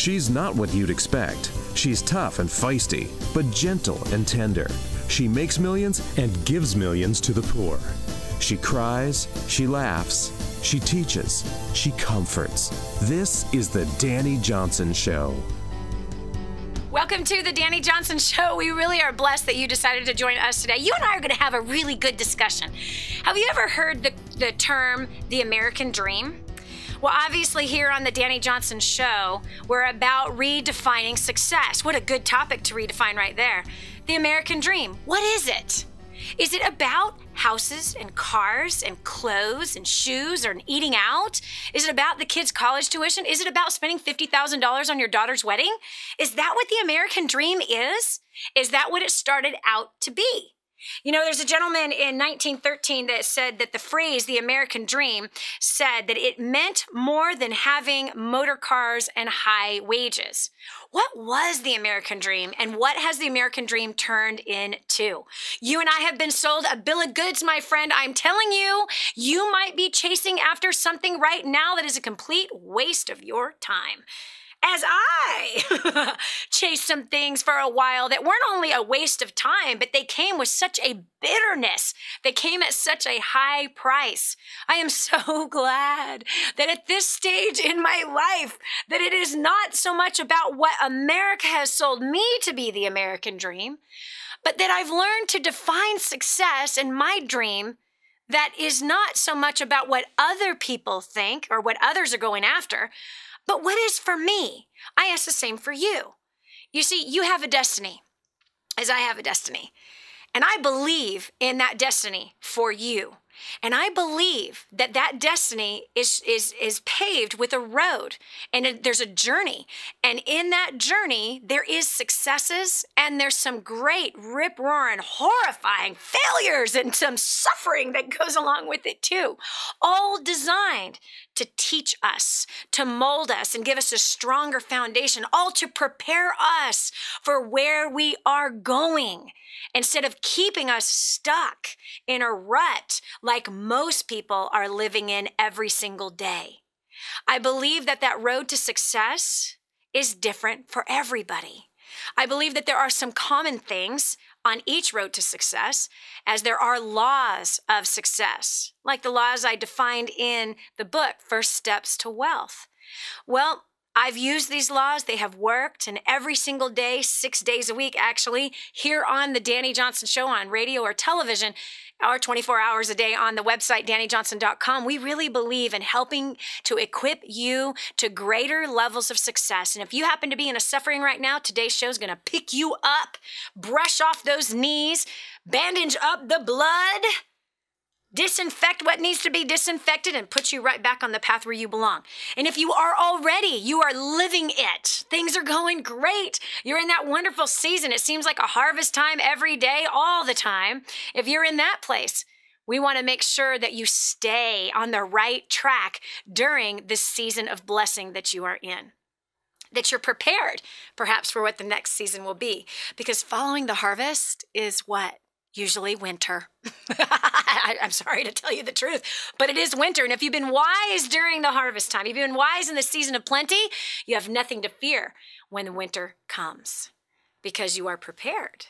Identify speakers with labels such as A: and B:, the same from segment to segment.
A: She's not what you'd expect. She's tough and feisty, but gentle and tender. She makes millions and gives millions to the poor. She cries, she laughs, she teaches, she comforts. This is the Dani Johnson Show.
B: Welcome to the Dani Johnson Show. We really are blessed that you decided to join us today. You and I are going to have a really good discussion. Have you ever heard the term the American dream? Well, obviously here on the Dani Johnson Show, we're about redefining success. What a good topic to redefine right there. The American dream. What is it? Is it about houses and cars and clothes and shoes or eating out? Is it about the kids' college tuition? Is it about spending $50,000 on your daughter's wedding? Is that what the American dream is? Is that what it started out to be? You know, there's a gentleman in 1913 that said that the phrase, the American dream, said that it meant more than having motor cars and high wages. What was the American dream and what has the American dream turned into? You and I have been sold a bill of goods, my friend. I'm telling you, you might be chasing after something right now that is a complete waste of your time. As I chased some things for a while that weren't only a waste of time, but they came with such a bitterness. They came at such a high price. I am so glad that at this stage in my life, that it is not so much about what America has sold me to be the American dream, but that I've learned to define success in my dream that is not so much about what other people think or what others are going after, but what is for me? I ask the same for you. You see, you have a destiny, as I have a destiny. And I believe in that destiny for you. And I believe that that destiny is paved with a road and there's a journey. And in that journey, there is successes and there's some great rip-roaring, horrifying failures and some suffering that goes along with it too. All designed to teach us, to mold us and give us a stronger foundation, all to prepare us for where we are going instead of keeping us stuck in a rut like most people are living in every single day. I believe that that road to success is different for everybody. I believe that there are some common things on each road to success, as there are laws of success, like the laws I defined in the book, First Steps to Wealth. Well, I've used these laws. They have worked. And every single day, 6 days a week, actually, here on the Dani Johnson Show on radio or television, or 24 hours a day on the website, DaniJohnson.com, we really believe in helping to equip you to greater levels of success. And if you happen to be in a suffering right now, today's show is going to pick you up, brush off those knees, bandage up the blood, disinfect what needs to be disinfected and put you right back on the path where you belong. And if you are already, you are living it. Things are going great. You're in that wonderful season. It seems like a harvest time every day, all the time. If you're in that place, we want to make sure that you stay on the right track during this season of blessing that you are in. That you're prepared, perhaps, for what the next season will be. Because following the harvest is what? Usually winter. I'm sorry to tell you the truth, but it is winter. And if you've been wise during the harvest time, if you've been wise in the season of plenty, you have nothing to fear when the winter comes because you are prepared.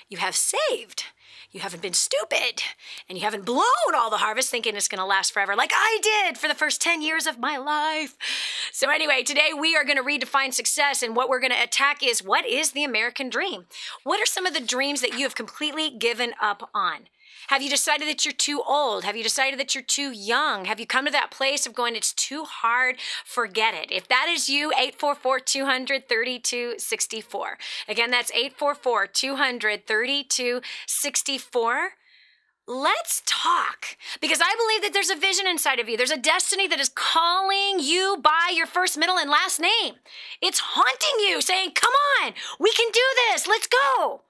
B: You have saved. You haven't been stupid and you haven't blown all the harvest thinking it's going to last forever like I did for the first 10 years of my life. So anyway, today we are going to redefine success, and what we're going to attack is, what is the American dream? What are some of the dreams that you have completely given up on? Have you decided that you're too old? Have you decided that you're too young? Have you come to that place of going, it's too hard, forget it? If that is you, 844-200-3264. Again, that's 844-200-3264. Let's talk, because I believe that there's a vision inside of you. There's a destiny that is calling you by your first, middle, and last name. It's haunting you, saying, come on, we can do this, let's go.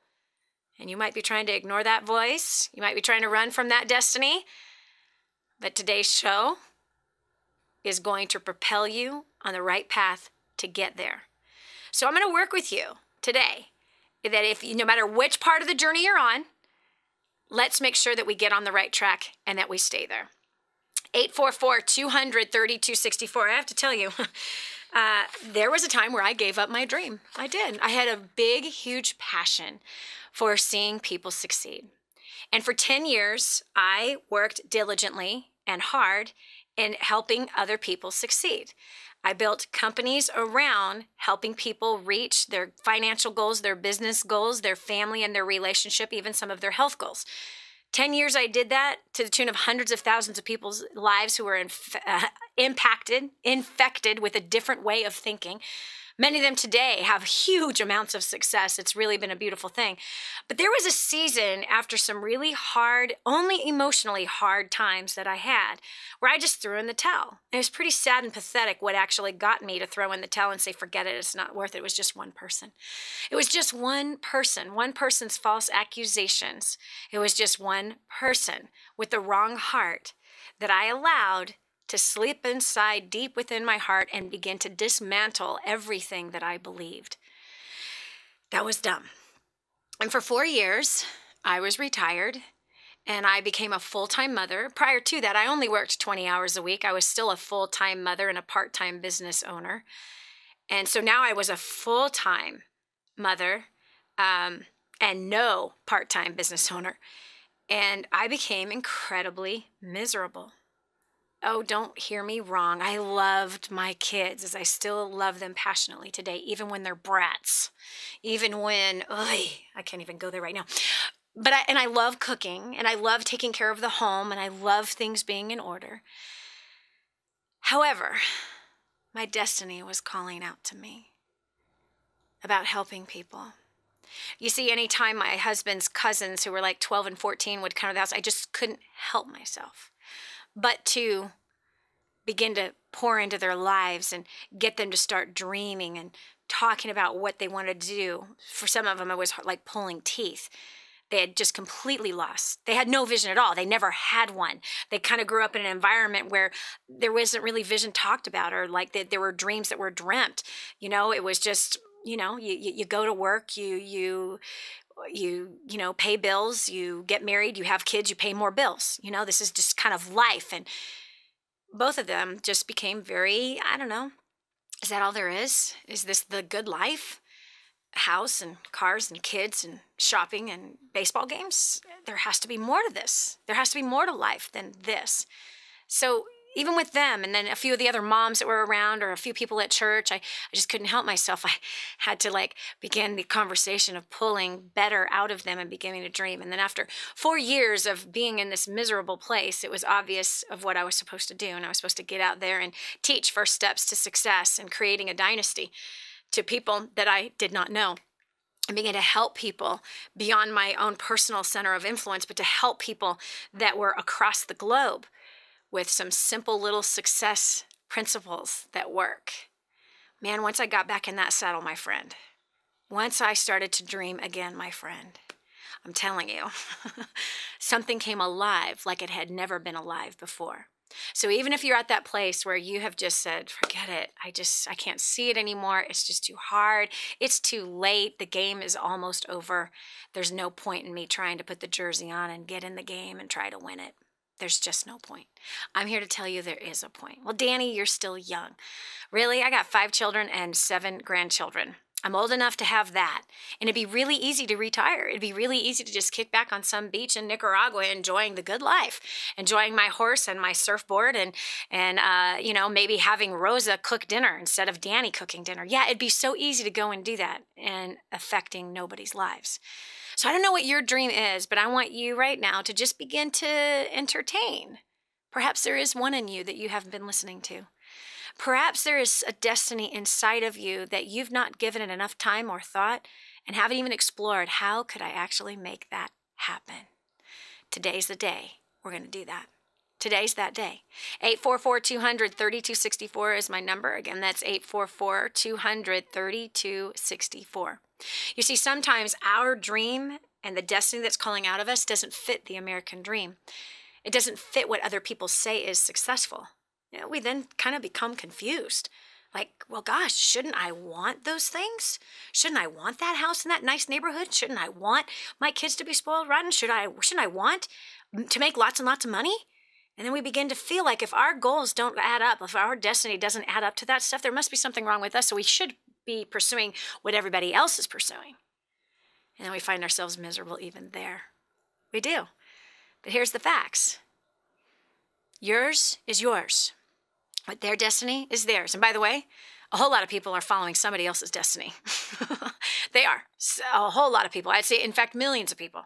B: And you might be trying to ignore that voice. You might be trying to run from that destiny. But today's show is going to propel you on the right path to get there. So I'm going to work with you today that if no matter which part of the journey you're on, let's make sure that we get on the right track and that we stay there. 844-200-3264. I have to tell you, there was a time where I gave up my dream. I did. I had a big, huge passion for seeing people succeed. And for 10 years, I worked diligently and hard in helping other people succeed. I built companies around helping people reach their financial goals, their business goals, their family and their relationship, even some of their health goals. 10 years I did that to the tune of hundreds of thousands of people's lives who were infected with a different way of thinking. Many of them today have huge amounts of success. It's really been a beautiful thing. But there was a season after some really hard, only emotionally hard times that I had where I just threw in the towel. It was pretty sad and pathetic what actually got me to throw in the towel and say, forget it, it's not worth it. It was just one person. It was just one person's false accusations. It was just one person with the wrong heart that I allowed to sleep inside deep within my heart and begin to dismantle everything that I believed. That was dumb. And for 4 years, I was retired and I became a full-time mother. Prior to that, I only worked 20 hours a week. I was still a full-time mother and a part-time business owner. And so now I was a full-time mother and no part-time business owner. And I became incredibly miserable. Oh, don't hear me wrong. I loved my kids as I still love them passionately today, even when they're brats, even when, I can't even go there right now. But I love cooking and I love taking care of the home and I love things being in order. However, my destiny was calling out to me about helping people. You see, anytime my husband's cousins who were like 12 and 14 would come to the house, I just couldn't help myself but to begin to pour into their lives and get them to start dreaming and talking about what they wanted to do. For some of them, it was like pulling teeth. They had just completely lost. They had no vision at all. They never had one. They kind of grew up in an environment where there wasn't really vision talked about, or like there were dreams that were dreamt. You know, it was just, you go to work, you pay bills, you get married, you have kids, you pay more bills. This is just kind of life. And both of them just became very, I don't know, is that all there is? Is this the good life? House and cars and kids and shopping and baseball games? There has to be more to this. There has to be more to life than this. So even with them and then a few of the other moms that were around or a few people at church, I just couldn't help myself. I had to begin the conversation of pulling better out of them and beginning to dream. And then after 4 years of being in this miserable place, it was obvious of what I was supposed to do. And I was supposed to get out there and teach first steps to success and creating a dynasty to people that I did not know. And begin to help people beyond my own personal center of influence, but to help people that were across the globe with some simple little success principles that work. Man, once I got back in that saddle, my friend, once I started to dream again, my friend, I'm telling you, something came alive like it had never been alive before. So even if you're at that place where you have just said, forget it, I can't see it anymore, it's just too hard, it's too late, the game is almost over, there's no point in me trying to put the jersey on and get in the game and try to win it. There's just no point. I'm here to tell you there is a point. Well, Dani, you're still young. Really? I got 5 children and 7 grandchildren. I'm old enough to have that. And it'd be really easy to retire. It'd be really easy to just kick back on some beach in Nicaragua enjoying the good life, enjoying my horse and my surfboard and maybe having Rosa cook dinner instead of Dani cooking dinner. Yeah, it'd be so easy to go and do that and affecting nobody's lives. So I don't know what your dream is, but I want you right now to just begin to entertain. Perhaps there is one in you that you haven't been listening to. Perhaps there is a destiny inside of you that you've not given it enough time or thought and haven't even explored. How could I actually make that happen? Today's the day we're going to do that. Today's that day. 844-200-3264 is my number. Again, that's 844-200-3264. You see, sometimes our dream and the destiny that's calling out of us doesn't fit the American dream. It doesn't fit what other people say is successful. We then kind of become confused. Like, well, gosh, shouldn't I want those things? Shouldn't I want that house in that nice neighborhood? Shouldn't I want my kids to be spoiled rotten? Shouldn't I want to make lots and lots of money? And then we begin to feel like if our goals don't add up, if our destiny doesn't add up to that stuff, there must be something wrong with us. So we should be pursuing what everybody else is pursuing. And then we find ourselves miserable even there. We do. But here's the facts. Yours is yours. But their destiny is theirs. And by the way, a whole lot of people are following somebody else's destiny. They are. So, a whole lot of people. I'd say, in fact, millions of people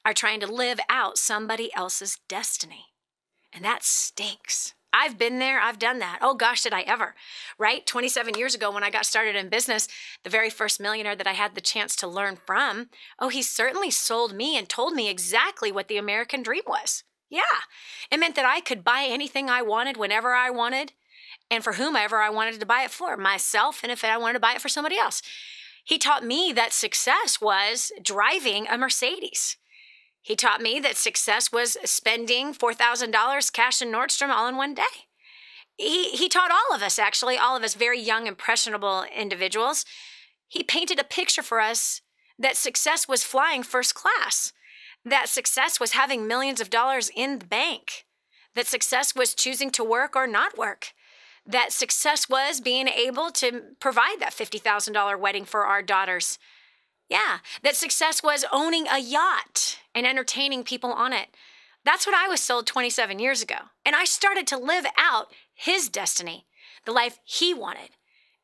B: are trying to live out somebody else's destiny. And that stinks. I've been there. I've done that. Oh, gosh, did I ever, right? 27 years ago when I got started in business, the very first millionaire that I had the chance to learn from, oh, he certainly sold me and told me exactly what the American dream was. Yeah. It meant that I could buy anything I wanted whenever I wanted and for whomever I wanted to buy it for, myself, and if I wanted to buy it for somebody else. He taught me that success was driving a Mercedes. He taught me that success was spending $4,000 cash in Nordstrom all in one day. He taught all of us, actually, all of us very young, impressionable individuals. He painted a picture for us that success was flying first class, that success was having millions of dollars in the bank, that success was choosing to work or not work, that success was being able to provide that $50,000 wedding for our daughters. Yeah, that success was owning a yacht and entertaining people on it. That's what I was sold 27 years ago. And I started to live out his destiny, the life he wanted.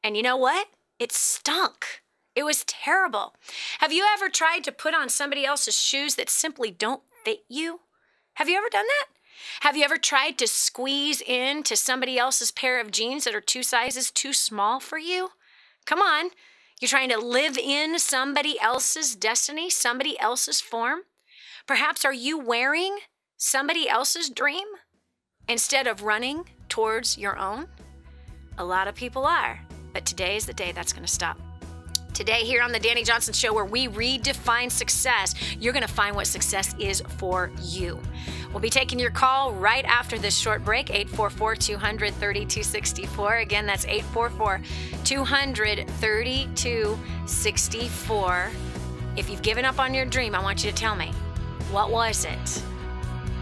B: And you know what? It stunk. It was terrible. Have you ever tried to put on somebody else's shoes that simply don't fit you? Have you ever done that? Have you ever tried to squeeze into somebody else's pair of jeans that are 2 sizes too small for you? Come on. You're trying to live in somebody else's destiny, somebody else's form? Perhaps are you wearing somebody else's dream instead of running towards your own? A lot of people are, but today is the day that's going to stop. Today here on the Dani Johnson Show, where we redefine success, you're going to find what success is for you. We'll be taking your call right after this short break, 844-200-3264. Again, that's 844-200-3264. If you've given up on your dream, I want you to tell me, what was it?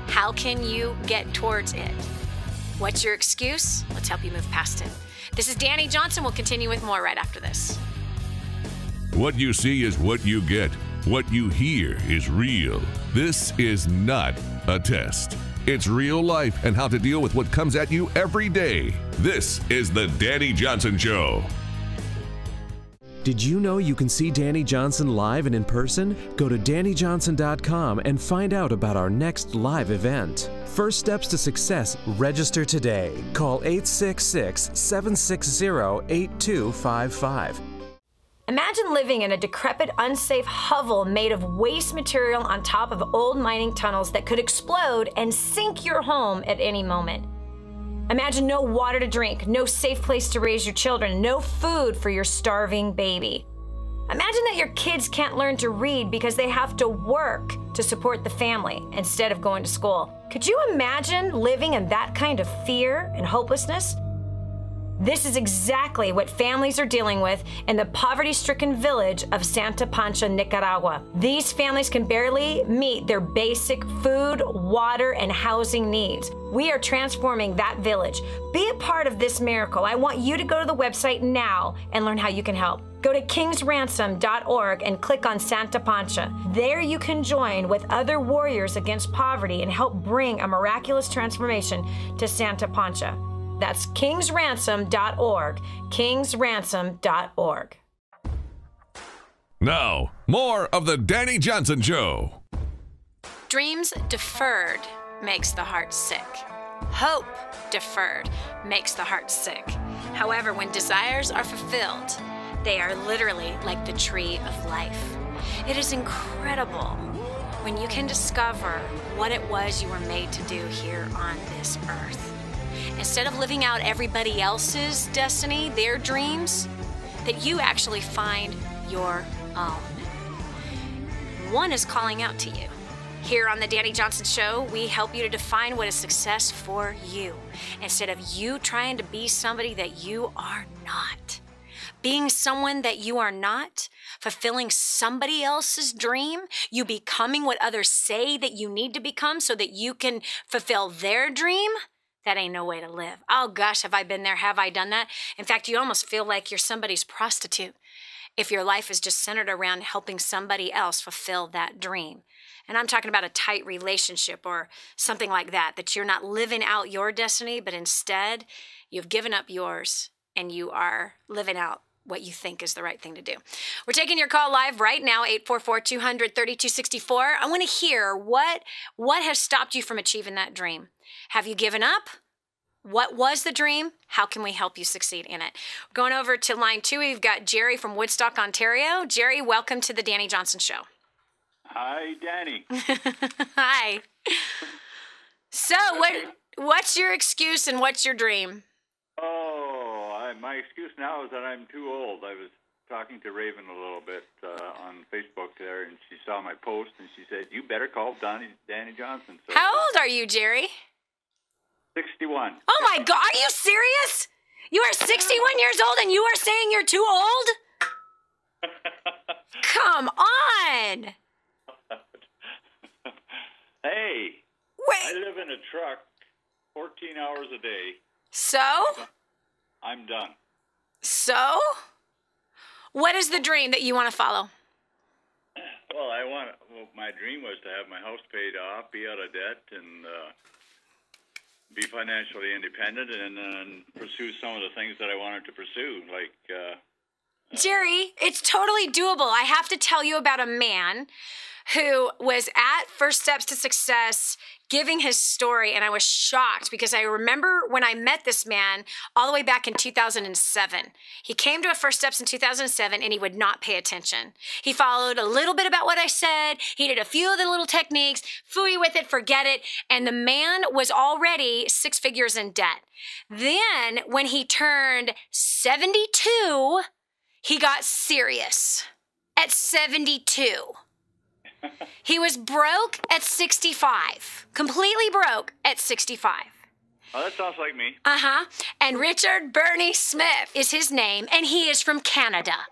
B: How can you get towards it? What's your excuse? Let's help you move past it. This is Dani Johnson. We'll continue with more right after this.
C: What you see is what you get. What you hear is real. This is not a test. It's real life and how to deal with what comes at you every day. This is the Dani Johnson Show.
A: Did you know you can see Dani Johnson live and in person? Go to DaniJohnson.com and find out about our next live event. First steps to success, register today. Call 866-760-8255.
B: Imagine living in a decrepit, unsafe hovel made of waste material on top of old mining tunnels that could explode and sink your home at any moment. Imagine no water to drink, no safe place to raise your children, no food for your starving baby. Imagine that your kids can't learn to read because they have to work to support the family instead of going to school. Could you imagine living in that kind of fear and hopelessness? This is exactly what families are dealing with in the poverty-stricken village of Santa Pancha, Nicaragua. These families can barely meet their basic food, water, and housing needs. We are transforming that village. Be a part of this miracle. I want you to go to the website now and learn how you can help. Go to kingsransom.org and click on Santa Pancha. There you can join with other warriors against poverty and help bring a miraculous transformation to Santa Pancha. That's kingsransom.org, kingsransom.org.
C: Now, more of the Dani Johnson Show.
B: Dreams deferred makes the heart sick. Hope deferred makes the heart sick. However, when desires are fulfilled, they are literally like the tree of life. It is incredible when you can discover what it was you were made to do here on this earth. Instead of living out everybody else's destiny, their dreams, that you actually find your own. One is calling out to you. Here on the Dani Johnson Show, we help you to define what is success for you, instead of you trying to be somebody that you are not. Being someone that you are not fulfilling somebody else's dream, you becoming what others say that you need to become so that you can fulfill their dream, that ain't no way to live. Oh gosh, have I been there? Have I done that? In fact, you almost feel like you're somebody's prostitute if your life is just centered around helping somebody else fulfill that dream. And I'm talking about a tight relationship or something like that, that you're not living out your destiny, but instead you've given up yours and you are living out what you think is the right thing to do. We're taking your call live right now, 844-200-3264. I want to hear what has stopped you from achieving that dream. Have you given up? What was the dream? How can we help you succeed in it? Going over to line 2, we've got Jerry from Woodstock, Ontario. Jerry, welcome to the Dani Johnson Show.
D: Hi, Dani.
B: Hi. So, what's your excuse and what's your dream?
D: My excuse now is that I'm too old. I was talking to Raven a little bit on Facebook there, and she saw my post, and she said, "You better call Dani Johnson." So,
B: how old are you, Jerry?
D: 61.
B: Oh, my God. Are you serious? You are 61 years old, and you are saying you're too old? Come on.
D: Hey,
B: wait.
D: I live in a truck 14 hours a day.
B: So?
D: I'm done.
B: So? What is the dream that you want to follow?
D: Well, my dream was to have my house paid off, be out of debt, and be financially independent, and then pursue some of the things that I wanted to pursue, like...
B: Jerry, it's totally doable. I have to tell you about a man who was at First Steps to Success giving his story, and I was shocked because I remember when I met this man all the way back in 2007. He came to a First Steps in 2007, and he would not pay attention. He followed a little bit about what I said. He did a few of the little techniques, phooey with it, forget it, and the man was already 6 figures in debt. Then, when he turned 72, he got serious at 72. He was broke at 65, completely broke at 65.
D: Oh, that sounds like me.
B: Uh-huh. And Richard Bernie Smith is his name, and he is from Canada.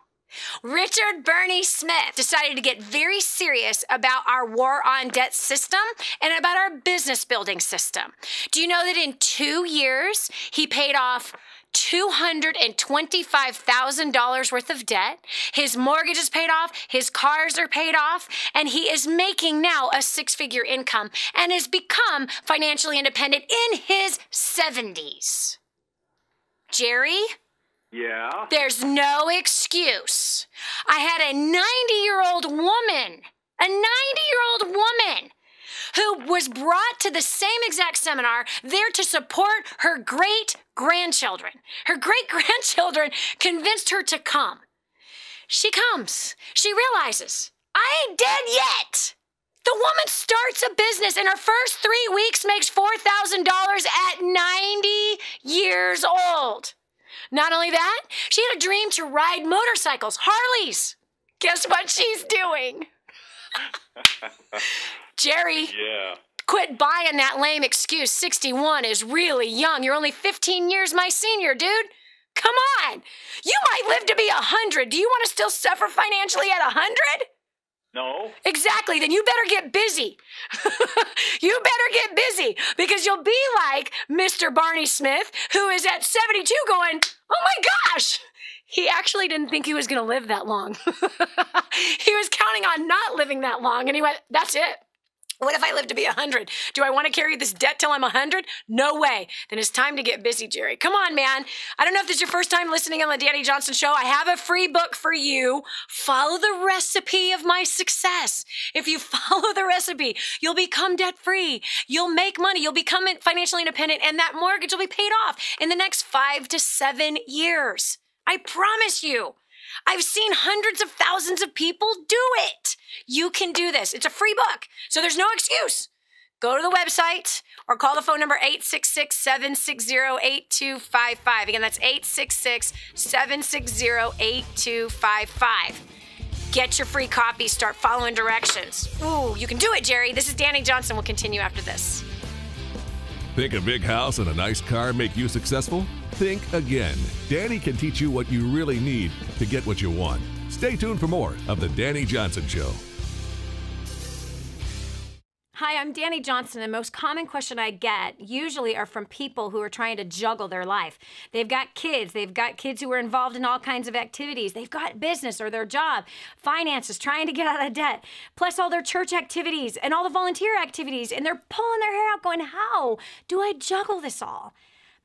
B: Richard Bernie Smith decided to get very serious about our war on debt system and about our business building system. Do you know that in 2 years, he paid off $225,000 worth of debt. His mortgage is paid off, his cars are paid off, and he is making now a 6-figure income and has become financially independent in his 70s. Jerry?
D: Yeah?
B: There's no excuse. I had a 90-year-old woman, who was brought to the same exact seminar there to support her great-grandchildren. Her great-grandchildren convinced her to come. She comes. She realizes, I ain't dead yet. The woman starts a business in her first 3 weeks makes $4,000 at 90 years old. Not only that, she had a dream to ride motorcycles, Harleys. Guess what she's doing? Jerry,
D: yeah.
B: Quit buying that lame excuse. 61 is really young. You're only 15 years my senior, dude. Come on. You might live to be 100. Do you want to still suffer financially at 100?
D: No.
B: Exactly. Then you better get busy. You better get busy because you'll be like Mr. Barney Smith, who is at 72 going, oh my gosh. He actually didn't think he was going to live that long. He was counting on not living that long, and he went, that's it. What if I live to be 100? Do I want to carry this debt till I'm 100? No way. Then it's time to get busy, Jerry. Come on, man. I don't know if this is your first time listening on the Dani Johnson Show. I have a free book for you. Follow the recipe of my success. If you follow the recipe, you'll become debt-free. You'll make money. You'll become financially independent, and that mortgage will be paid off in the next 5 to 7 years. I promise you. I've seen hundreds of thousands of people do it. You can do this. It's a free book, so there's no excuse. Go to the website or call the phone number 866-760-8255. Again, that's 866-760-8255. Get your free copy. Start following directions. Ooh, you can do it, Jerry. This is Dani Johnson. We'll continue after this.
C: Think a big house and a nice car make you successful? Think again. Dani can teach you what you really need to get what you want. Stay tuned for more of The Dani Johnson Show.
B: Hi, I'm Dani Johnson. The most common question I get usually are from people who are trying to juggle their life. They've got kids who are involved in all kinds of activities. They've got business or their job, finances, trying to get out of debt, plus all their church activities and all the volunteer activities, and they're pulling their hair out going, how do I juggle this all?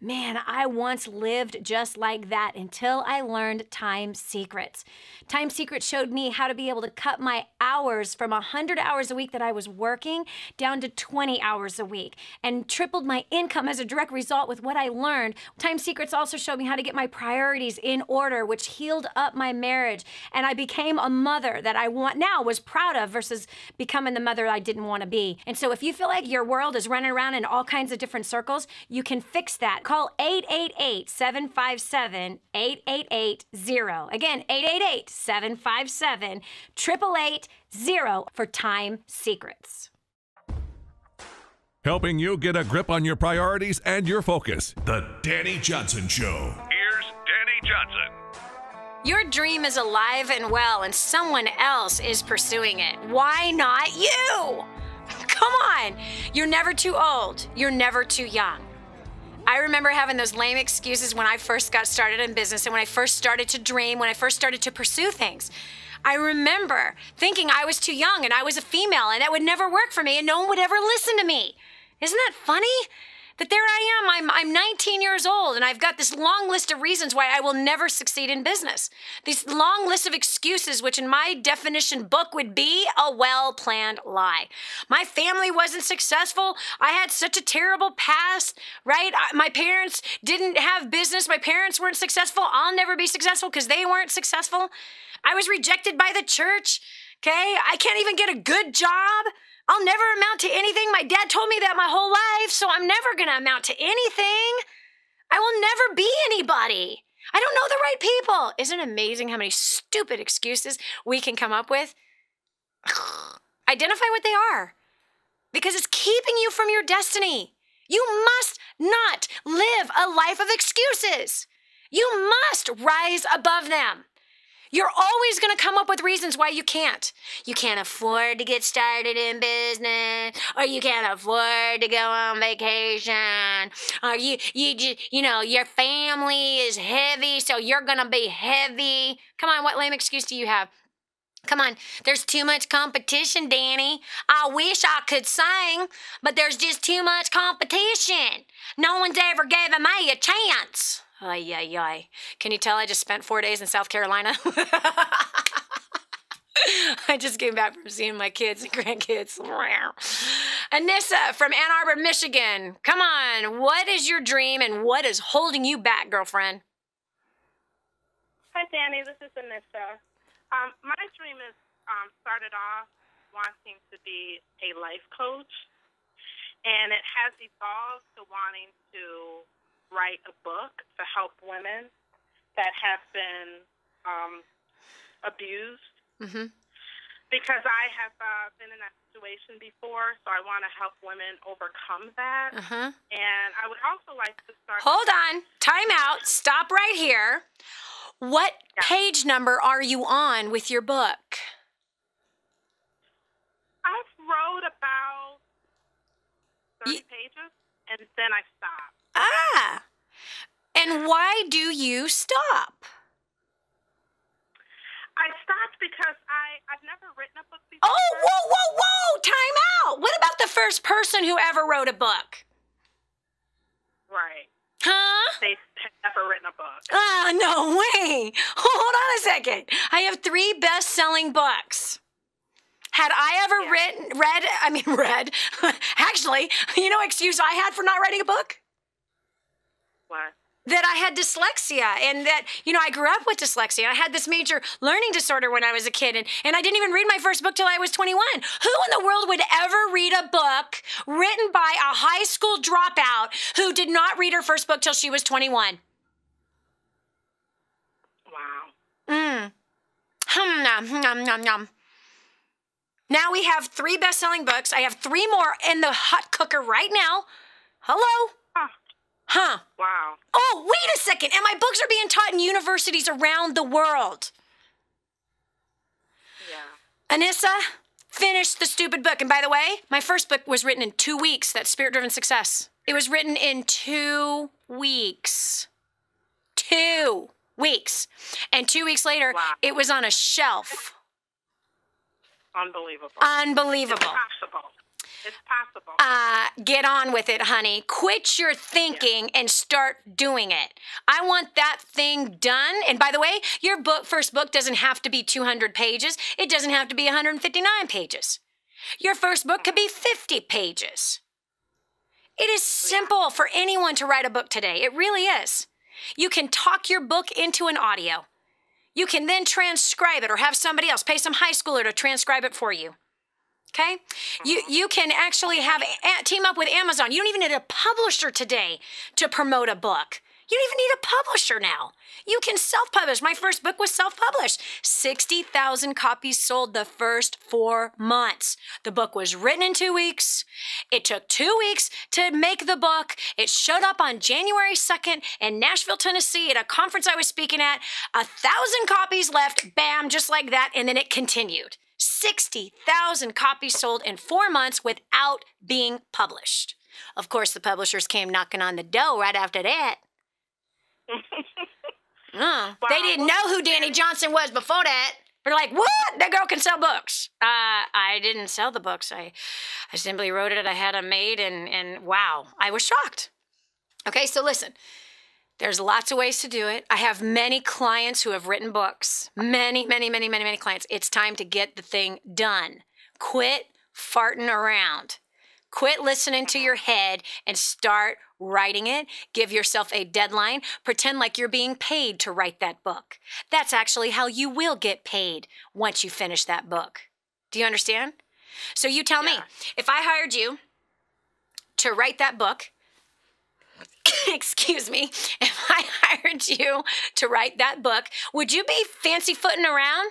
B: Man, I once lived just like that until I learned Time Secrets. Time Secrets showed me how to be able to cut my hours from 100 hours a week that I was working down to 20 hours a week and tripled my income as a direct result with what I learned. Time Secrets also showed me how to get my priorities in order, which healed up my marriage. And I became a mother that I was proud of versus becoming the mother I didn't want to be. And so if you feel like your world is running around in all kinds of different circles, you can fix that. Call 888-757-8880. Again, 888-757-8880 for Time Secrets.
C: Helping you get a grip on your priorities and your focus.
E: The Dani Johnson Show.
C: Here's Dani Johnson.
B: Your dream is alive and well, and someone else is pursuing it. Why not you? Come on. You're never too old. You're never too young. I remember having those lame excuses when I first got started in business and when I first started to dream, when I first started to pursue things. I remember thinking I was too young and I was a female and that would never work for me and no one would ever listen to me. Isn't that funny? That there I am, I'm 19 years old and I've got this long list of reasons why I will never succeed in business. This long list of excuses, which in my definition book would be a well-planned lie. My family wasn't successful. I had such a terrible past, right? My parents didn't have business. My parents weren't successful. I'll never be successful because they weren't successful. I was rejected by the church, okay? I can't even get a good job. I'll never amount to anything. My dad told me that my whole life, so I'm never going to amount to anything. I will never be anybody. I don't know the right people. Isn't it amazing how many stupid excuses we can come up with? Identify what they are, because it's keeping you from your destiny. You must not live a life of excuses. You must rise above them. You're always going to come up with reasons why you can't. You can't afford to get started in business, or you can't afford to go on vacation, or your family is heavy, so you're going to be heavy. Come on, what lame excuse do you have? Come on, there's too much competition, Dani. I wish I could sing, but there's just too much competition. No one's ever given me a chance. Ay, ay, ay. Can you tell I just spent 4 days in South Carolina? I just came back from seeing my kids and grandkids. Annisa from Ann Arbor, Michigan. Come on, what is your dream and what is holding you back, girlfriend?
F: Hi, Dani. This is Annisa. My dream is started off wanting to be a life coach, and it has evolved to wanting to write a book to help women that have been abused. Mm-hmm. Because I have been in that situation before, so I want to help women overcome that. Uh-huh. And I would also like to start...
B: Hold on. Time out. Stop right here. What page number are you on with your book?
F: I've wrote about 30 pages, and then I stopped.
B: Ah, and why do you stop?
F: I stopped because I've never written a book before.
B: Oh, whoa, time out. What about the first person who ever wrote a book?
F: Right.
B: Huh?
F: They've never written a book.
B: Ah, no way. Hold on a second. I have 3 best-selling books. Had I ever read, actually, you know what excuse I had for not writing a book?
F: What?
B: That I had dyslexia and that, I grew up with dyslexia. I had this major learning disorder when I was a kid and I didn't even read my first book till I was 21. Who in the world would ever read a book written by a high school dropout who did not read her first book till she was 21?
F: Wow.
B: Now we have 3 best-selling books. I have 3 more in the hot cooker right now. Hello? Huh.
F: Wow.
B: Oh, wait a second. And my books are being taught in universities around the world.
F: Yeah.
B: Annisa, finish the stupid book. And by the way, my first book was written in 2 weeks. That's Spirit-Driven Success. It was written in 2 weeks. 2 weeks. And 2 weeks later,
F: Wow.
B: it was on a shelf.
F: Unbelievable.
B: Unbelievable.
F: It's possible. It's possible.
B: Get on with it, honey. Quit your thinking and start doing it. I want that thing done. And by the way, your first book doesn't have to be 200 pages. It doesn't have to be 159 pages. Your first book could be 50 pages. It is simple for anyone to write a book today. It really is. You can talk your book into an audio. You can then transcribe it or have somebody else, pay some high schooler to transcribe it for you. Okay? You can actually team up with Amazon. You don't even need a publisher today to promote a book. You don't even need a publisher now. You can self-publish. My first book was self-published. 60,000 copies sold the first 4 months. The book was written in 2 weeks. It took 2 weeks to make the book. It showed up on January 2nd in Nashville, Tennessee at a conference I was speaking at. 1,000 copies left, bam, just like that, and then it continued. 60,000 copies sold in 4 months without being published. Of course, the publishers came knocking on the door right after that.
F: Wow.
B: They didn't know who Dani Johnson was before that. They're like, what? That girl can sell books. I didn't sell the books. I simply wrote it. I had them made, and wow, I was shocked. Okay, so listen. There's lots of ways to do it. I have many clients who have written books. Many clients. It's time to get the thing done. Quit farting around. Quit listening to your head and start writing it. Give yourself a deadline. Pretend like you're being paid to write that book. That's actually how you will get paid once you finish that book. Do you understand? So you tell me, if I hired you to write that book, excuse me, if I hired you to write that book, would you be fancy-footing around?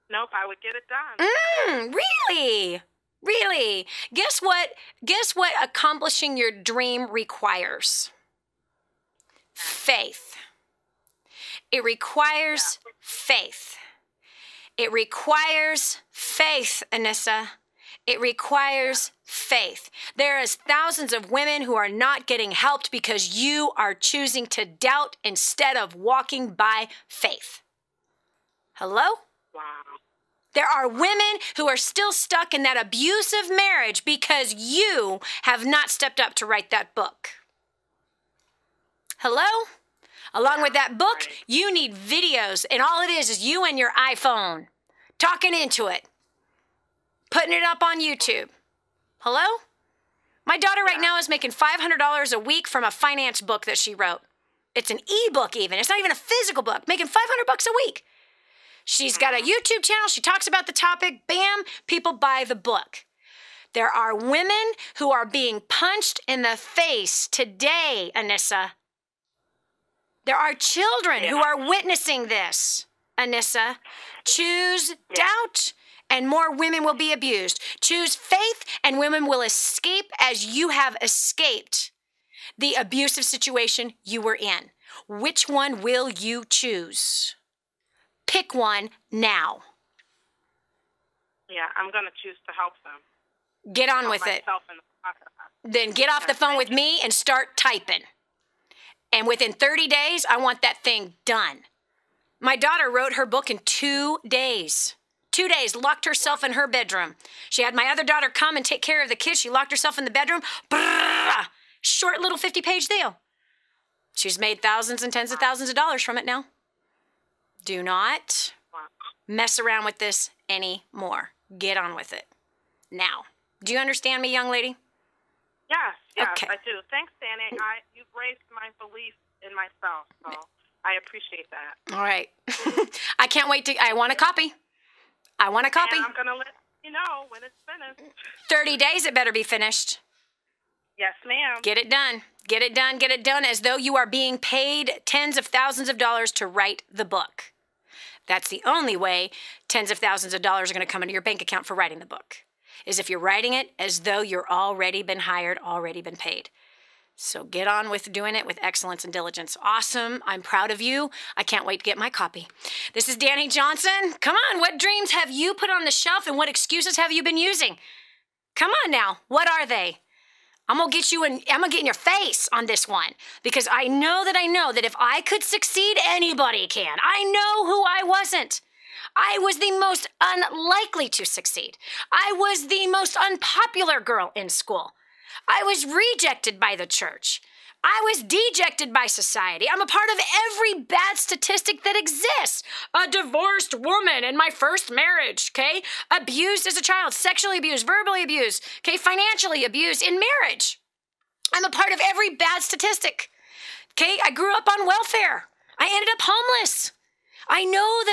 F: Nope, I would get it done.
B: Really? Really? Guess what accomplishing your dream requires? Faith. It requires faith. It requires faith, Annisa. It requires faith. There is thousands of women who are not getting helped because you are choosing to doubt instead of walking by faith. Hello?
F: Wow.
B: There are women who are still stuck in that abusive marriage because you have not stepped up to write that book. Hello? Along with that book, you need videos, and all it is you and your iPhone talking into it, putting it up on YouTube. Hello? My daughter right now is making $500 a week from a finance book that she wrote. It's an ebook even. It's not even a physical book. Making $500 a week. She's got a YouTube channel. She talks about the topic. Bam, people buy the book. There are women who are being punched in the face today, Annisa. There are children who are witnessing this, Annisa. Choose doubt, and more women will be abused. Choose faith, and women will escape as you have escaped the abusive situation you were in. Which one will you choose? Pick one now.
F: Yeah, I'm going to choose to help them.
B: Get on with it. Then get off the phone with me and start typing. And within 30 days, I want that thing done. My daughter wrote her book in 2 days. 2 days, locked herself in her bedroom. She had my other daughter come and take care of the kids. She locked herself in the bedroom. Brrr, short little 50-page deal. She's made thousands and tens of thousands of dollars from it now. Do not mess around with this anymore. Get on with it now. Do you understand me, young lady?
F: Yes,
B: Okay.
F: I do. Thanks, Dani. You've raised my belief in myself, so I appreciate that.
B: All right. I can't wait I want a copy. I want a copy.
F: And I'm going to let you know when it's finished.
B: 30 days it better be finished.
F: Yes, ma'am.
B: Get it done. Get it done. Get it done as though you are being paid tens of thousands of dollars to write the book. That's the only way tens of thousands of dollars are going to come into your bank account for writing the book, is if you're writing it as though you're already been hired, already been paid. So get on with doing it with excellence and diligence. Awesome. I'm proud of you. I can't wait to get my copy. This is Dani Johnson. Come on, what dreams have you put on the shelf and what excuses have you been using? Come on now. What are they? I'm gonna get in your face on this one because I know that if I could succeed, anybody can. I know who I wasn't. I was the most unlikely to succeed. I was the most unpopular girl in school. I was rejected by the church. I was dejected by society. I'm a part of every bad statistic that exists. A divorced woman in my first marriage, okay? Abused as a child, sexually abused, verbally abused, okay? Financially abused in marriage. I'm a part of every bad statistic, okay? I grew up on welfare. I ended up homeless. I know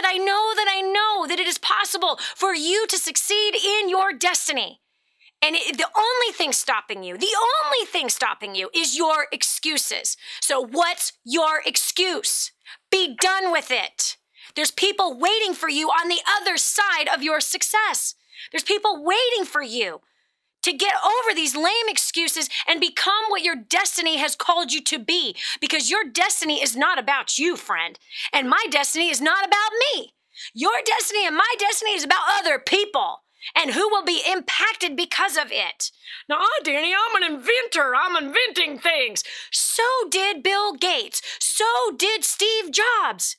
B: that it is possible for you to succeed in your destiny. And the only thing stopping you is your excuses. So what's your excuse? Be done with it. There's people waiting for you on the other side of your success. There's people waiting for you to get over these lame excuses and become what your destiny has called you to be. Because your destiny is not about you, friend. And my destiny is not about me. Your destiny and my destiny is about other people and who will be impacted because of it. Now, Dani, I'm an inventor. I'm inventing things. So did Bill Gates. So did Steve Jobs.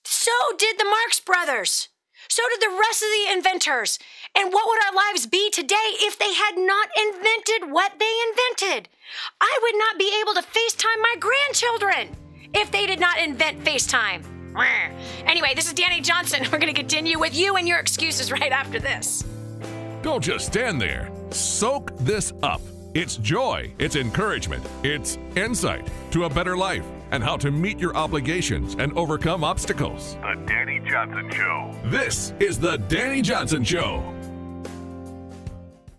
B: So did the Marx Brothers. So did the rest of the inventors. And what would our lives be today if they had not invented what they invented? I would not be able to FaceTime my grandchildren if they did not invent FaceTime. Anyway, this is Dani Johnson. We're going to continue with you and your excuses right after this.
C: Don't just stand there. Soak this up. It's joy, it's encouragement, it's insight to a better life and how to meet your obligations and overcome obstacles.
E: The Dani Johnson Show.
C: This is The Dani Johnson Show.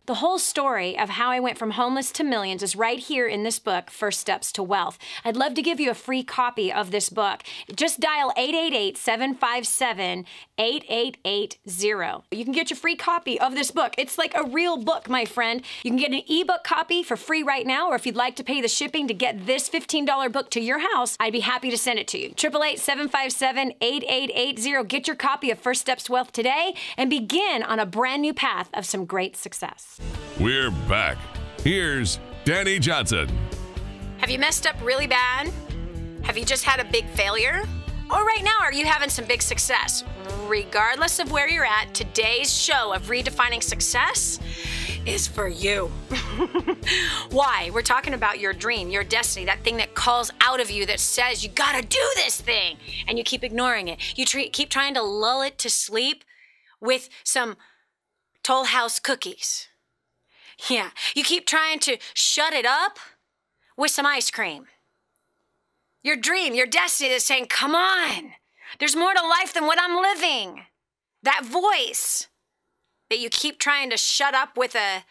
B: The whole story of how I went from homeless to millions is right here in this book, First Steps to Wealth. I'd love to give you a free copy of this book. Just dial 888-757-8880. You can get your free copy of this book. It's like a real book, my friend. You can get an ebook copy for free right now, or if you'd like to pay the shipping to get this $15 book to your house, I'd be happy to send it to you. 888-757-8880. Get your copy of First Steps to Wealth today and begin on a brand new path of some great success.
C: We're back. Here's Dani Johnson.
B: Have you messed up really bad? Have you just had a big failure? Or right now, are you having some big success? Regardless of where you're at, today's show of Redefining Success is for you. Why? We're talking about your dream, your destiny, that thing that calls out of you that says, you gotta do this thing, and you keep ignoring it. You keep trying to lull it to sleep with some Toll House cookies. Yeah, you keep trying to shut it up with some ice cream. Your dream, your destiny is saying, come on, there's more to life than what I'm living. That voice that you keep trying to shut up with a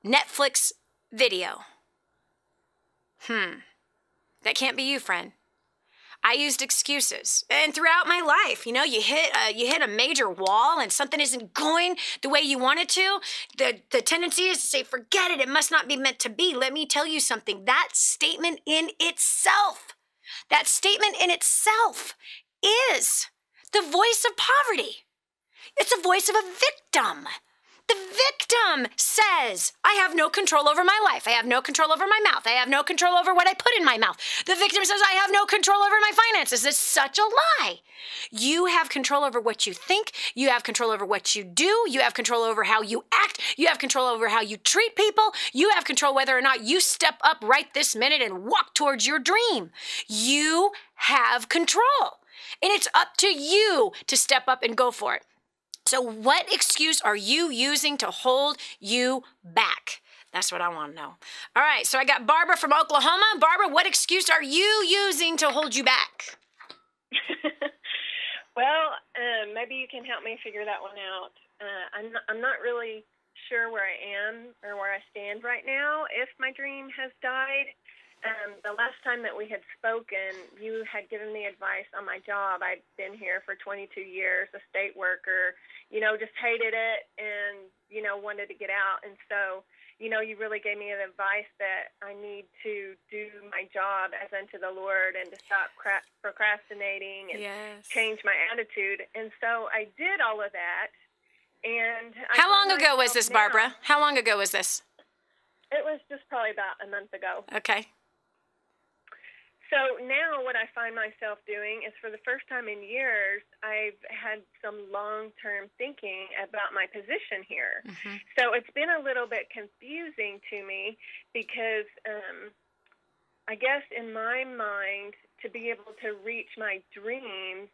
B: Netflix video. That can't be you, friend. I used excuses, and throughout my life, you hit a major wall and something isn't going the way you want it to. The tendency is to say, forget it. It must not be meant to be. Let me tell you something. That statement in itself is the voice of poverty. It's the voice of a victim. The victim says, I have no control over my life. I have no control over my mouth. I have no control over what I put in my mouth. The victim says, I have no control over my finances. It's such a lie. You have control over what you think. You have control over what you do. You have control over how you act. You have control over how you treat people. You have control whether or not you step up right this minute and walk towards your dream. You have control. And it's up to you to step up and go for it. So what excuse are you using to hold you back? That's what I want to know. All right, so I got Barbara from Oklahoma. Barbara, what excuse are you using to hold you back?
G: Well, maybe you can help me figure that one out. I'm not really sure where I am or where I stand right now, if my dream has died. The last time that we had spoken, you had given me advice on my job. I'd been here for 22 years, a state worker, just hated it and, wanted to get out. And so you really gave me the advice that I need to do my job as unto the Lord and to stop procrastinating and change my attitude. And so I did all of that. And
B: how long ago was this, Barbara? How long ago was this?
G: It was just probably about a month ago.
B: Okay.
G: So now what I find myself doing is, for the first time in years, I've had some long-term thinking about my position here. Mm-hmm. So it's been a little bit confusing to me because I guess in my mind, to be able to reach my dreams,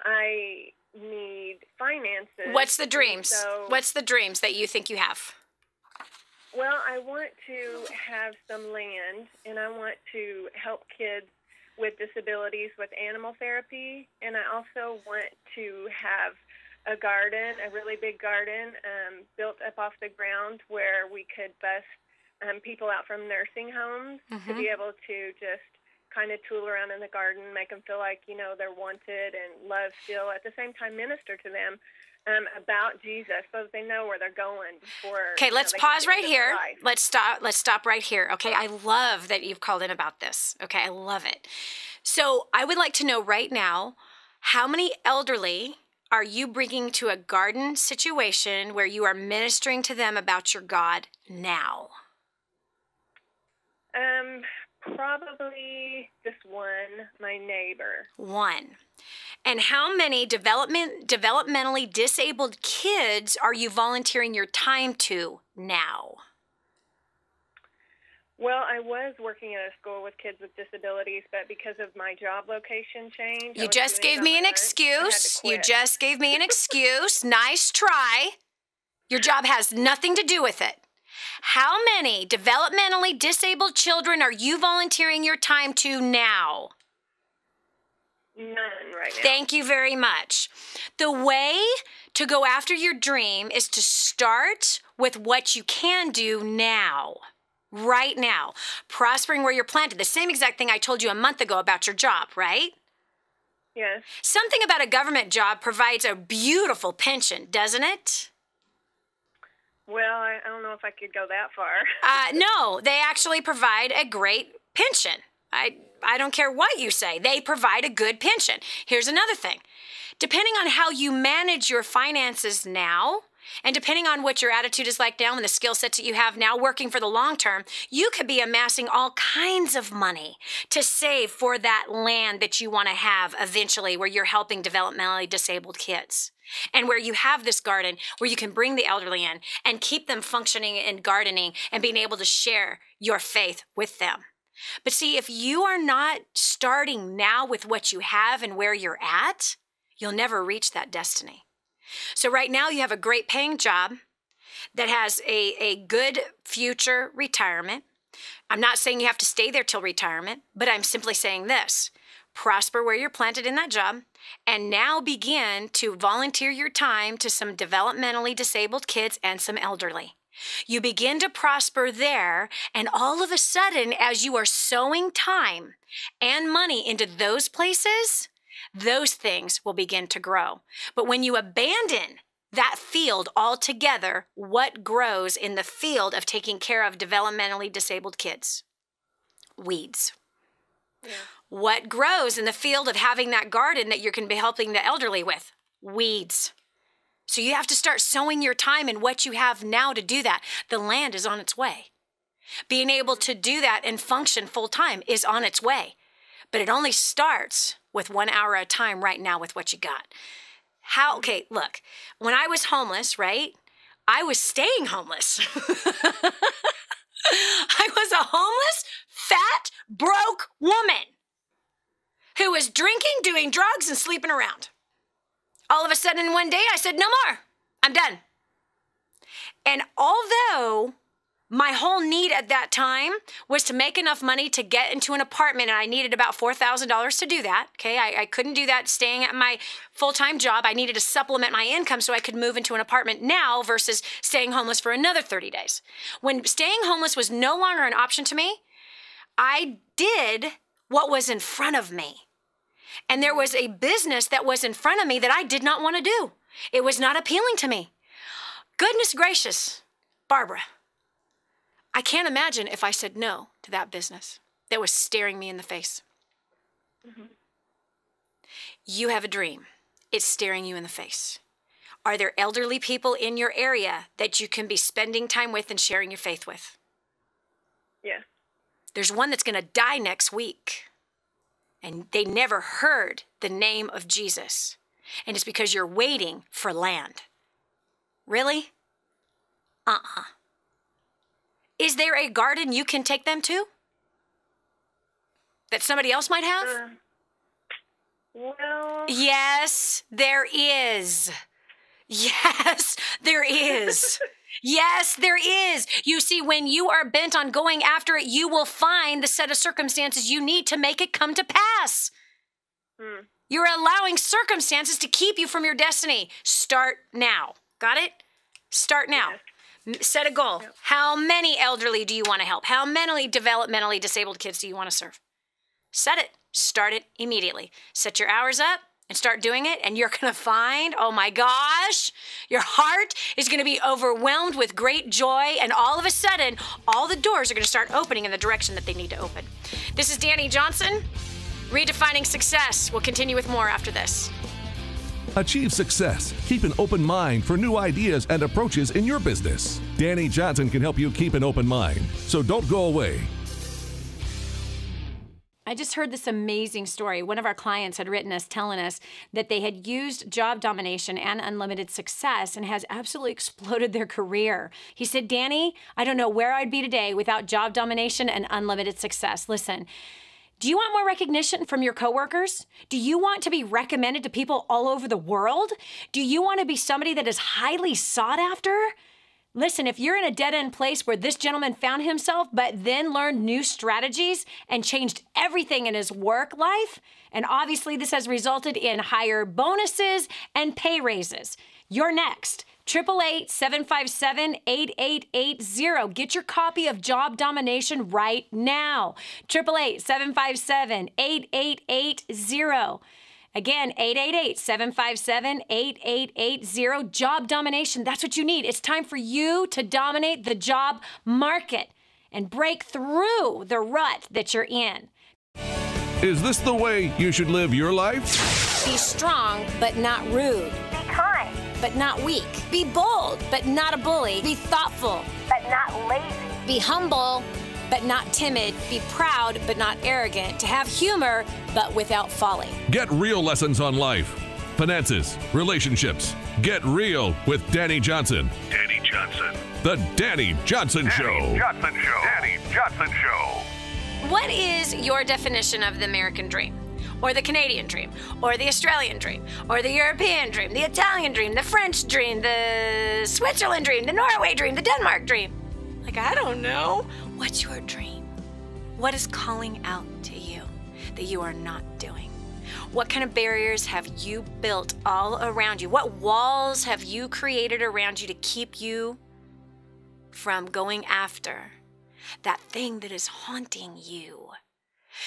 G: I need finances.
B: What's the dreams? What's the dreams that you think you have?
G: Well, I want to have some land, and I want to help kids with disabilities with animal therapy, and I also want to have a garden, a really big garden, built up off the ground where we could bus people out from nursing homes to be able to just kind of tool around in the garden, make them feel like, they're wanted and loved still, at the same time minister to them about Jesus so that they know where they're going before.
B: Okay, let's pause right here. Let's stop right here. Okay, I love that you've called in about this. Okay, I love it. So I would like to know right now, how many elderly are you bringing to a garden situation where you are ministering to them about your God now?
G: Probably just one, my neighbor.
B: One. And how many developmentally disabled kids are you volunteering your time to now?
G: Well, I was working at a school with kids with disabilities, but because of my job location change...
B: You just gave me an excuse. You just gave me an excuse. Nice try. Your job has nothing to do with it. How many developmentally disabled children are you volunteering your time to now?
G: None right now.
B: Thank you very much. The way to go after your dream is to start with what you can do now. Right now. Prospering where you're planted. The same exact thing I told you a month ago about your job, right?
G: Yes.
B: Something about a government job provides a beautiful pension, doesn't it?
G: Well, I don't know if I could go that far.
B: No, they actually provide a great pension. I don't care what you say. They provide a good pension. Here's another thing. Depending on how you manage your finances now, and depending on what your attitude is like now and the skill sets that you have now working for the long term, you could be amassing all kinds of money to save for that land that you want to have eventually, where you're helping developmentally disabled kids. And where you have this garden where you can bring the elderly in and keep them functioning in gardening and being able to share your faith with them. But see, if you are not starting now with what you have and where you're at, you'll never reach that destiny. So right now you have a great paying job that has a good future retirement. I'm not saying you have to stay there till retirement, but I'm simply saying this. Prosper where you're planted in that job, and now begin to volunteer your time to some developmentally disabled kids and some elderly. You begin to prosper there, and all of a sudden, as you are sowing time and money into those places, those things will begin to grow. But when you abandon that field altogether, what grows in the field of taking care of developmentally disabled kids? Weeds. Yeah. What grows in the field of having that garden that you can be helping the elderly with? Weeds. So you have to start sowing your time in what you have now to do that. The land is on its way. Being able to do that and function full time is on its way. But it only starts with 1 hour at a time right now with what you got. Okay, look, when I was homeless, right? I was staying homeless. I was a homeless, fat, broke woman who was drinking, doing drugs, and sleeping around. All of a sudden, one day, I said, no more. I'm done. And although my whole need at that time was to make enough money to get into an apartment, and I needed about $4,000 to do that, okay? I couldn't do that staying at my full-time job. I needed to supplement my income so I could move into an apartment now versus staying homeless for another 30 days. When staying homeless was no longer an option to me, I did what was in front of me. And there was a business that was in front of me that I did not want to do. It was not appealing to me. Goodness gracious, Barbara, I can't imagine if I said no to that business that was staring me in the face.
G: Mm-hmm.
B: You have a dream. It's staring you in the face. Are there elderly people in your area that you can be spending time with and sharing your faith with?
G: Yes.
B: There's one that's going to die next week, and they never heard the name of Jesus. And it's because you're waiting for land. Really? Is there a garden you can take them to that somebody else might have?
G: Well...
B: Yes, there is. Yes, there is. Yes, there is. You see, when you are bent on going after it, you will find the set of circumstances you need to make it come to pass. You're allowing circumstances to keep you from your destiny. Start now. Got it? Start now. Yes. Set a goal. Yep. How many elderly do you want to help? How many developmentally disabled kids do you want to serve? Set it. Start it immediately. Set your hours up and start doing it, and you're going to find, oh my gosh, your heart is going to be overwhelmed with great joy, and all of a sudden, all the doors are going to start opening in the direction that they need to open. This is Dani Johnson, Redefining Success. We'll continue with more after this.
C: Achieve success. Keep an open mind for new ideas and approaches in your business. Dani Johnson can help you keep an open mind, so don't go away.
B: I just heard this amazing story. One of our clients had written us telling us that they had used job domination and unlimited success and has absolutely exploded their career. He said, Dani, I don't know where I'd be today without job domination and unlimited success. Listen, do you want more recognition from your coworkers? Do you want to be recommended to people all over the world? Do you want to be somebody that is highly sought after? Listen, if you're in a dead-end place where this gentleman found himself, but then learned new strategies and changed everything in his work life, and obviously this has resulted in higher bonuses and pay raises, you're next. 888-757-8880. Get your copy of Job Domination right now. 888-757-8880. Again, 888-757-8880. Job domination. That's what you need. It's time for you to dominate the job market and break through the rut that you're in.
C: Is this the way you should live your life?
B: Be strong, but not rude.
H: Be kind,
B: but not weak. Be bold, but not a bully. Be thoughtful,
H: but not lazy.
B: Be humble, but not timid. Be proud, but not arrogant. To have humor, but without folly.
C: Get real lessons on life, finances, relationships. Get real with Dani Johnson.
E: Dani Johnson.
C: The Dani Johnson Show.
E: Dani Johnson Show. Dani Johnson Show.
B: What is your definition of the American dream? Or the Canadian dream? Or the Australian dream? Or the European dream? The Italian dream? The French dream? The Switzerland dream? The Norway dream? The Denmark dream? Like, I don't know. What's your dream? What is calling out to you that you are not doing? What kind of barriers have you built all around you? What walls have you created around you to keep you from going after that thing that is haunting you?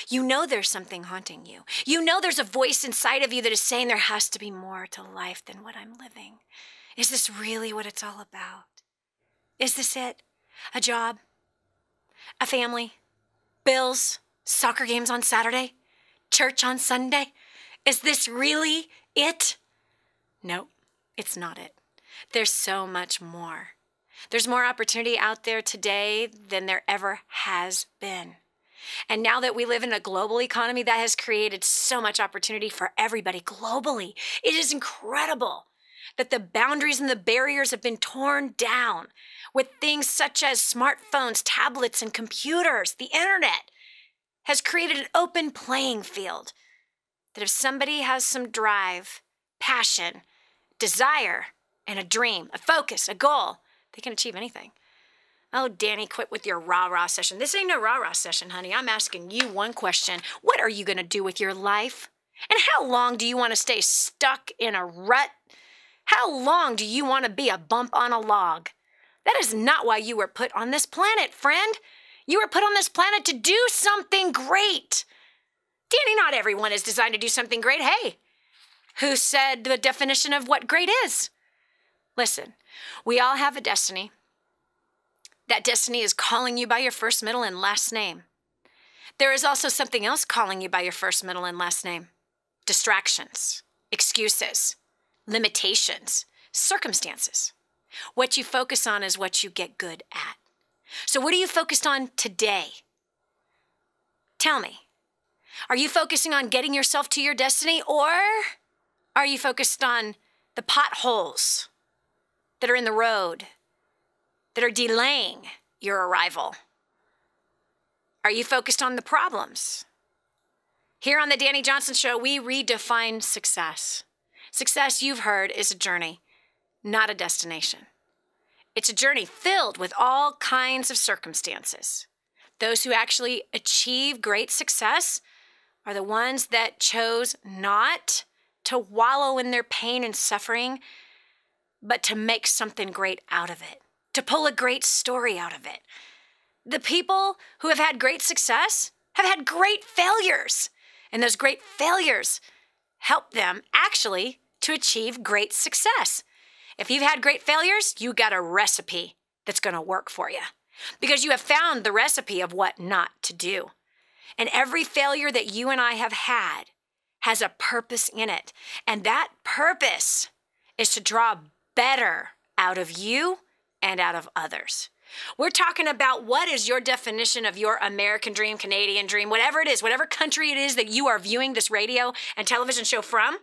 B: You know there's something haunting you. You know there's a voice inside of you that is saying there has to be more to life than what I'm living. Is this really what it's all about? Is this it? A job? A family? Bills? Soccer games on Saturday? Church on Sunday? Is this really it? No, it's not it. There's so much more. There's more opportunity out there today than there ever has been. And now that we live in a global economy, that has created so much opportunity for everybody globally. It is incredible that the boundaries and the barriers have been torn down with things such as smartphones, tablets, and computers. The internet has created an open playing field that if somebody has some drive, passion, desire, and a dream, a focus, a goal, they can achieve anything. Oh, Dani, quit with your rah-rah session. This ain't no rah-rah session, honey. I'm asking you one question. What are you going to do with your life? And how long do you want to stay stuck in a rut? How long do you want to be a bump on a log? That is not why you were put on this planet, friend. You were put on this planet to do something great. Dani, not everyone is designed to do something great. Hey, who said the definition of what great is? Listen, we all have a destiny. That destiny is calling you by your first, middle, and last name. There is also something else calling you by your first, middle, and last name. Distractions, excuses, limitations, circumstances. What you focus on is what you get good at. So what are you focused on today? Tell me. Are you focusing on getting yourself to your destiny, or are you focused on the potholes that are in the road that are delaying your arrival? Are you focused on the problems? Here on the Dani Johnson Show, we redefine success. Success, you've heard, is a journey, not a destination. It's a journey filled with all kinds of circumstances. Those who actually achieve great success are the ones that chose not to wallow in their pain and suffering, but to make something great out of it, to pull a great story out of it. The people who have had great success have had great failures, and those great failures help them actually to achieve great success. If you've had great failures, you got a recipe that's going to work for you because you have found the recipe of what not to do. And every failure that you and I have had has a purpose in it. And that purpose is to draw better out of you and out of others. We're talking about what is your definition of your American dream, Canadian dream, whatever it is, whatever country it is that you are viewing this radio and television show from.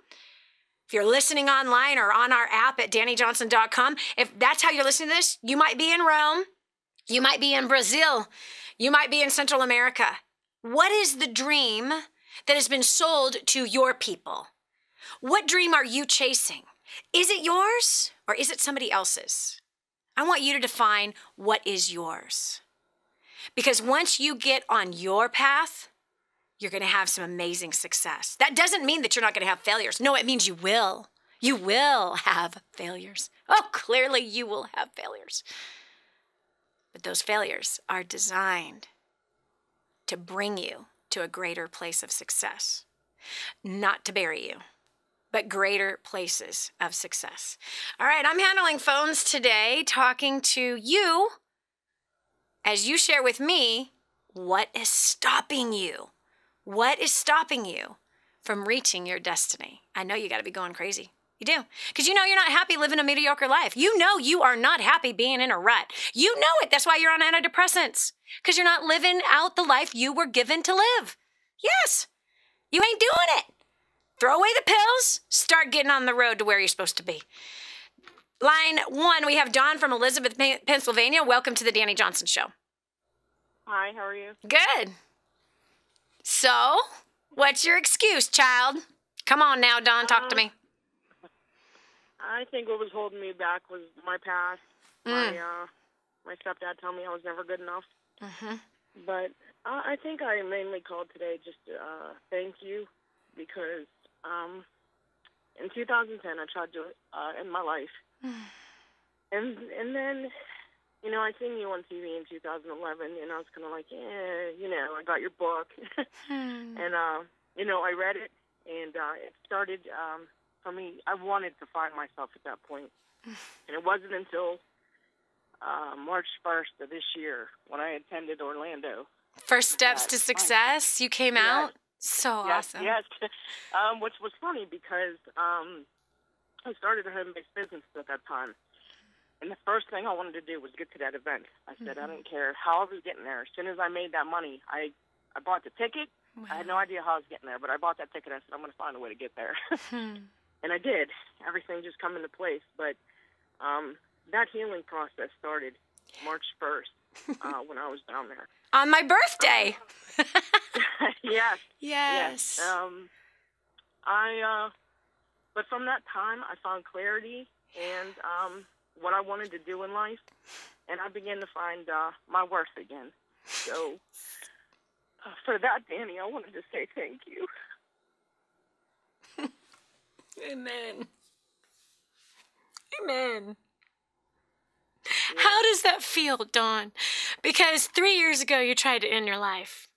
B: If you're listening online or on our app at DaniJohnson.com, if that's how you're listening to this, you might be in Rome, you might be in Brazil, you might be in Central America. What is the dream that has been sold to your people? What dream are you chasing? Is it yours or is it somebody else's? I want you to define what is yours. Because once you get on your path, you're going to have some amazing success. That doesn't mean that you're not going to have failures. No, it means you will. You will have failures. Oh, clearly you will have failures. But those failures are designed to bring you to a greater place of success, not to bury you, but greater places of success. All right, I'm handling phones today, talking to you as you share with me what is stopping you. What is stopping you from reaching your destiny? I know you got to be going crazy. You do. Because you know you're not happy living a mediocre life. You know you are not happy being in a rut. You know it. That's why you're on antidepressants. Because you're not living out the life you were given to live. Yes. You ain't doing it. Throw away the pills. Start getting on the road to where you're supposed to be. Line 1, we have Dawn from Elizabeth, Pennsylvania. Welcome to the Dani Johnson Show.
I: Hi, how are you?
B: Good. So, what's your excuse, child? Come on now, Dawn, talk to me.
I: I think what was holding me back was my past. My stepdad told me I was never good enough. But I think I mainly called today just to thank you because in 2010 I tried to end my life. And then, you know, I seen you on TV in 2011, and I was kind of like, you know, I got your book. And, you know, I read it, and it started for me. I wanted to find myself at that point. And it wasn't until March 1st of this year when I attended Orlando.
B: First Steps to Success, you came out? So awesome.
I: Yes. Which was funny because I started a home-based business at that time. And the first thing I wanted to do was get to that event. I said, I don't care how I was getting there. As soon as I made that money, I bought the ticket. Wow. I had no idea how I was getting there, but I bought that ticket. I said, I'm going to find a way to get there. And I did. Everything just come into place. But that healing process started March 1st when I was down there.
B: On my birthday.
I: Yes. But from that time, I found clarity and what I wanted to do in life, and I began to find my worth again. So for that, Dani, I wanted to say thank you.
B: Amen. Amen. Yeah. How does that feel, Dawn? Because 3 years ago, you tried to end your life.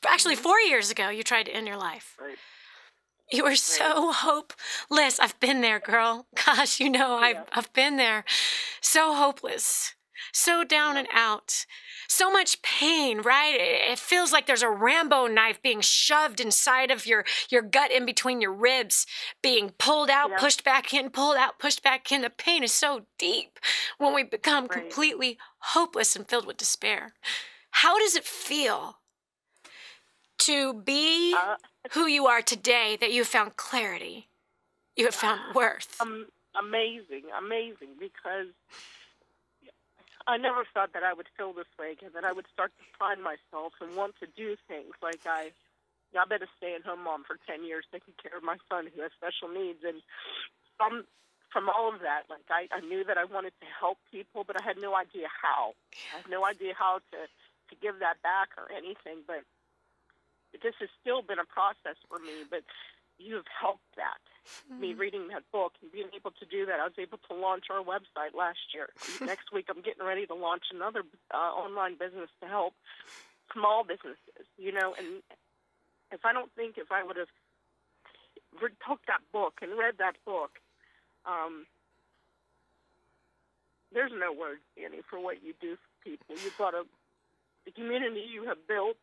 B: Actually, 4 years ago, you tried to end your life.
I: Right.
B: You were so hopeless. I've been there, girl. Gosh, you know, I've been there. So hopeless. so down and out, so much pain, right? It feels like there's a Rambo knife being shoved inside of your gut, in between your ribs, being pulled out, pushed back in, pulled out, pushed back in. The pain is so deep when we become completely hopeless and filled with despair. How does it feel to be who you are today, that you have found clarity, you have found worth?
I: Amazing, because I never thought that I would feel this way again, that I would start to find myself and want to do things. Like I've been a stay-at-home mom for 10 years, taking care of my son who has special needs, and from all of that, like I knew that I wanted to help people, but I had no idea how. I had no idea how to give that back or anything, but this has still been a process for me, but you have helped that. Me reading that book and being able to do that. I was able to launch our website last year. Next week, I'm getting ready to launch another online business to help small businesses, and if I would have took that book and read that book, there's no words, Danny, for what you do for people. You've got the community you have built,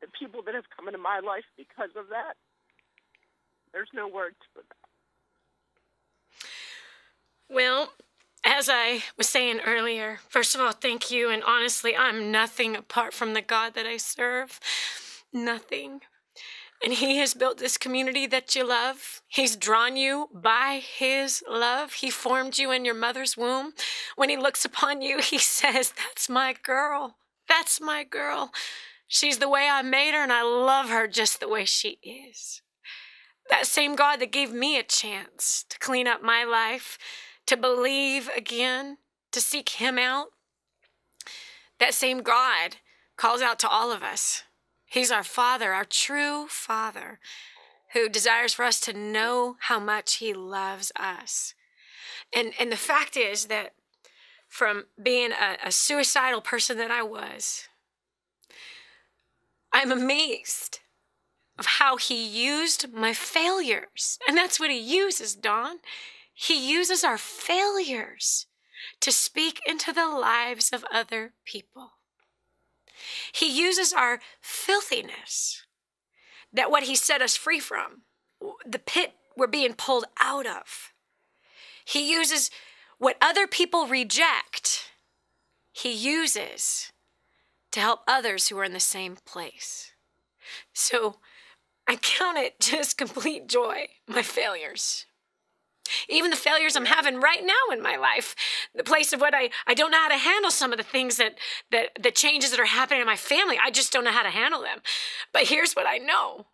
I: the people that have come into my life because of that. There's no words for that.
B: Well, as I was saying earlier, first of all, thank you. And honestly, I'm nothing apart from the God that I serve. Nothing. And He has built this community that you love. He's drawn you by His love. He formed you in your mother's womb. When He looks upon you, He says, "That's my girl. That's my girl. She's the way I made her, and I love her just the way she is." That same God that gave me a chance to clean up my life, to believe again, to seek Him out, that same God calls out to all of us. He's our Father, our true Father, who desires for us to know how much He loves us. And the fact is that from being a suicidal person that I was, I'm amazed of how He used my failures. And that's what He uses, Dawn. He uses our failures to speak into the lives of other people. He uses our filthiness, that what He set us free from, the pit we're being pulled out of. He uses what other people reject, He uses to help others who are in the same place. So I count it just complete joy, my failures. Even the failures I'm having right now in my life, the place of what I don't know how to handle some of the things that the changes that are happening in my family. I just don't know how to handle them. But here's what I know,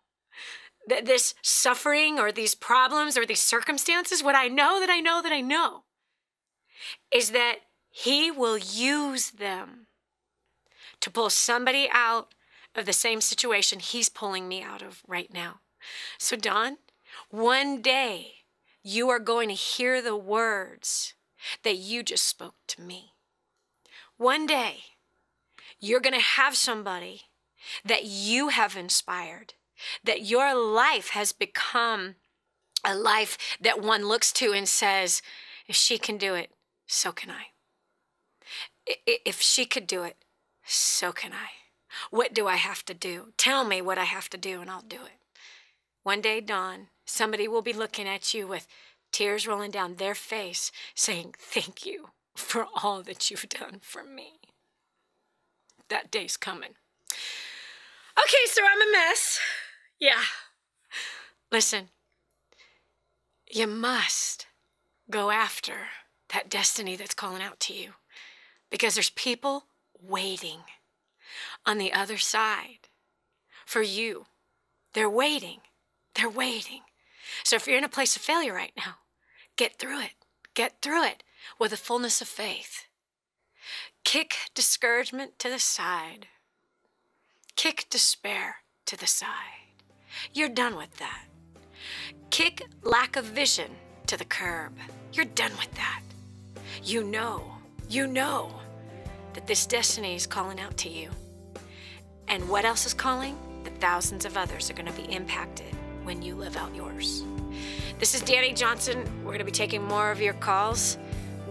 B: that this suffering or these problems or these circumstances, what I know is that He will use them to pull somebody out of the same situation He's pulling me out of right now. So Dawn, one day you are going to hear the words that you just spoke to me. One day you're going to have somebody that you have inspired, that your life has become a life that one looks to and says, if she can do it, so can I. If she could do it, so can I. What do I have to do? Tell me what I have to do and I'll do it. One day, Dawn, somebody will be looking at you with tears rolling down their face saying, "Thank you for all that you've done for me." That day's coming. Okay, so I'm a mess. Yeah. Listen, you must go after that destiny that's calling out to you, because there's people waiting on the other side for you. They're waiting. They're waiting. So if you're in a place of failure right now, get through it. Get through it with a fullness of faith. Kick discouragement to the side. Kick despair to the side. You're done with that. Kick lack of vision to the curb. You're done with that. You know that this destiny is calling out to you. And what else is calling? That thousands of others are going to be impacted when you live out yours. This is Dani Johnson. We're going to be taking more of your calls.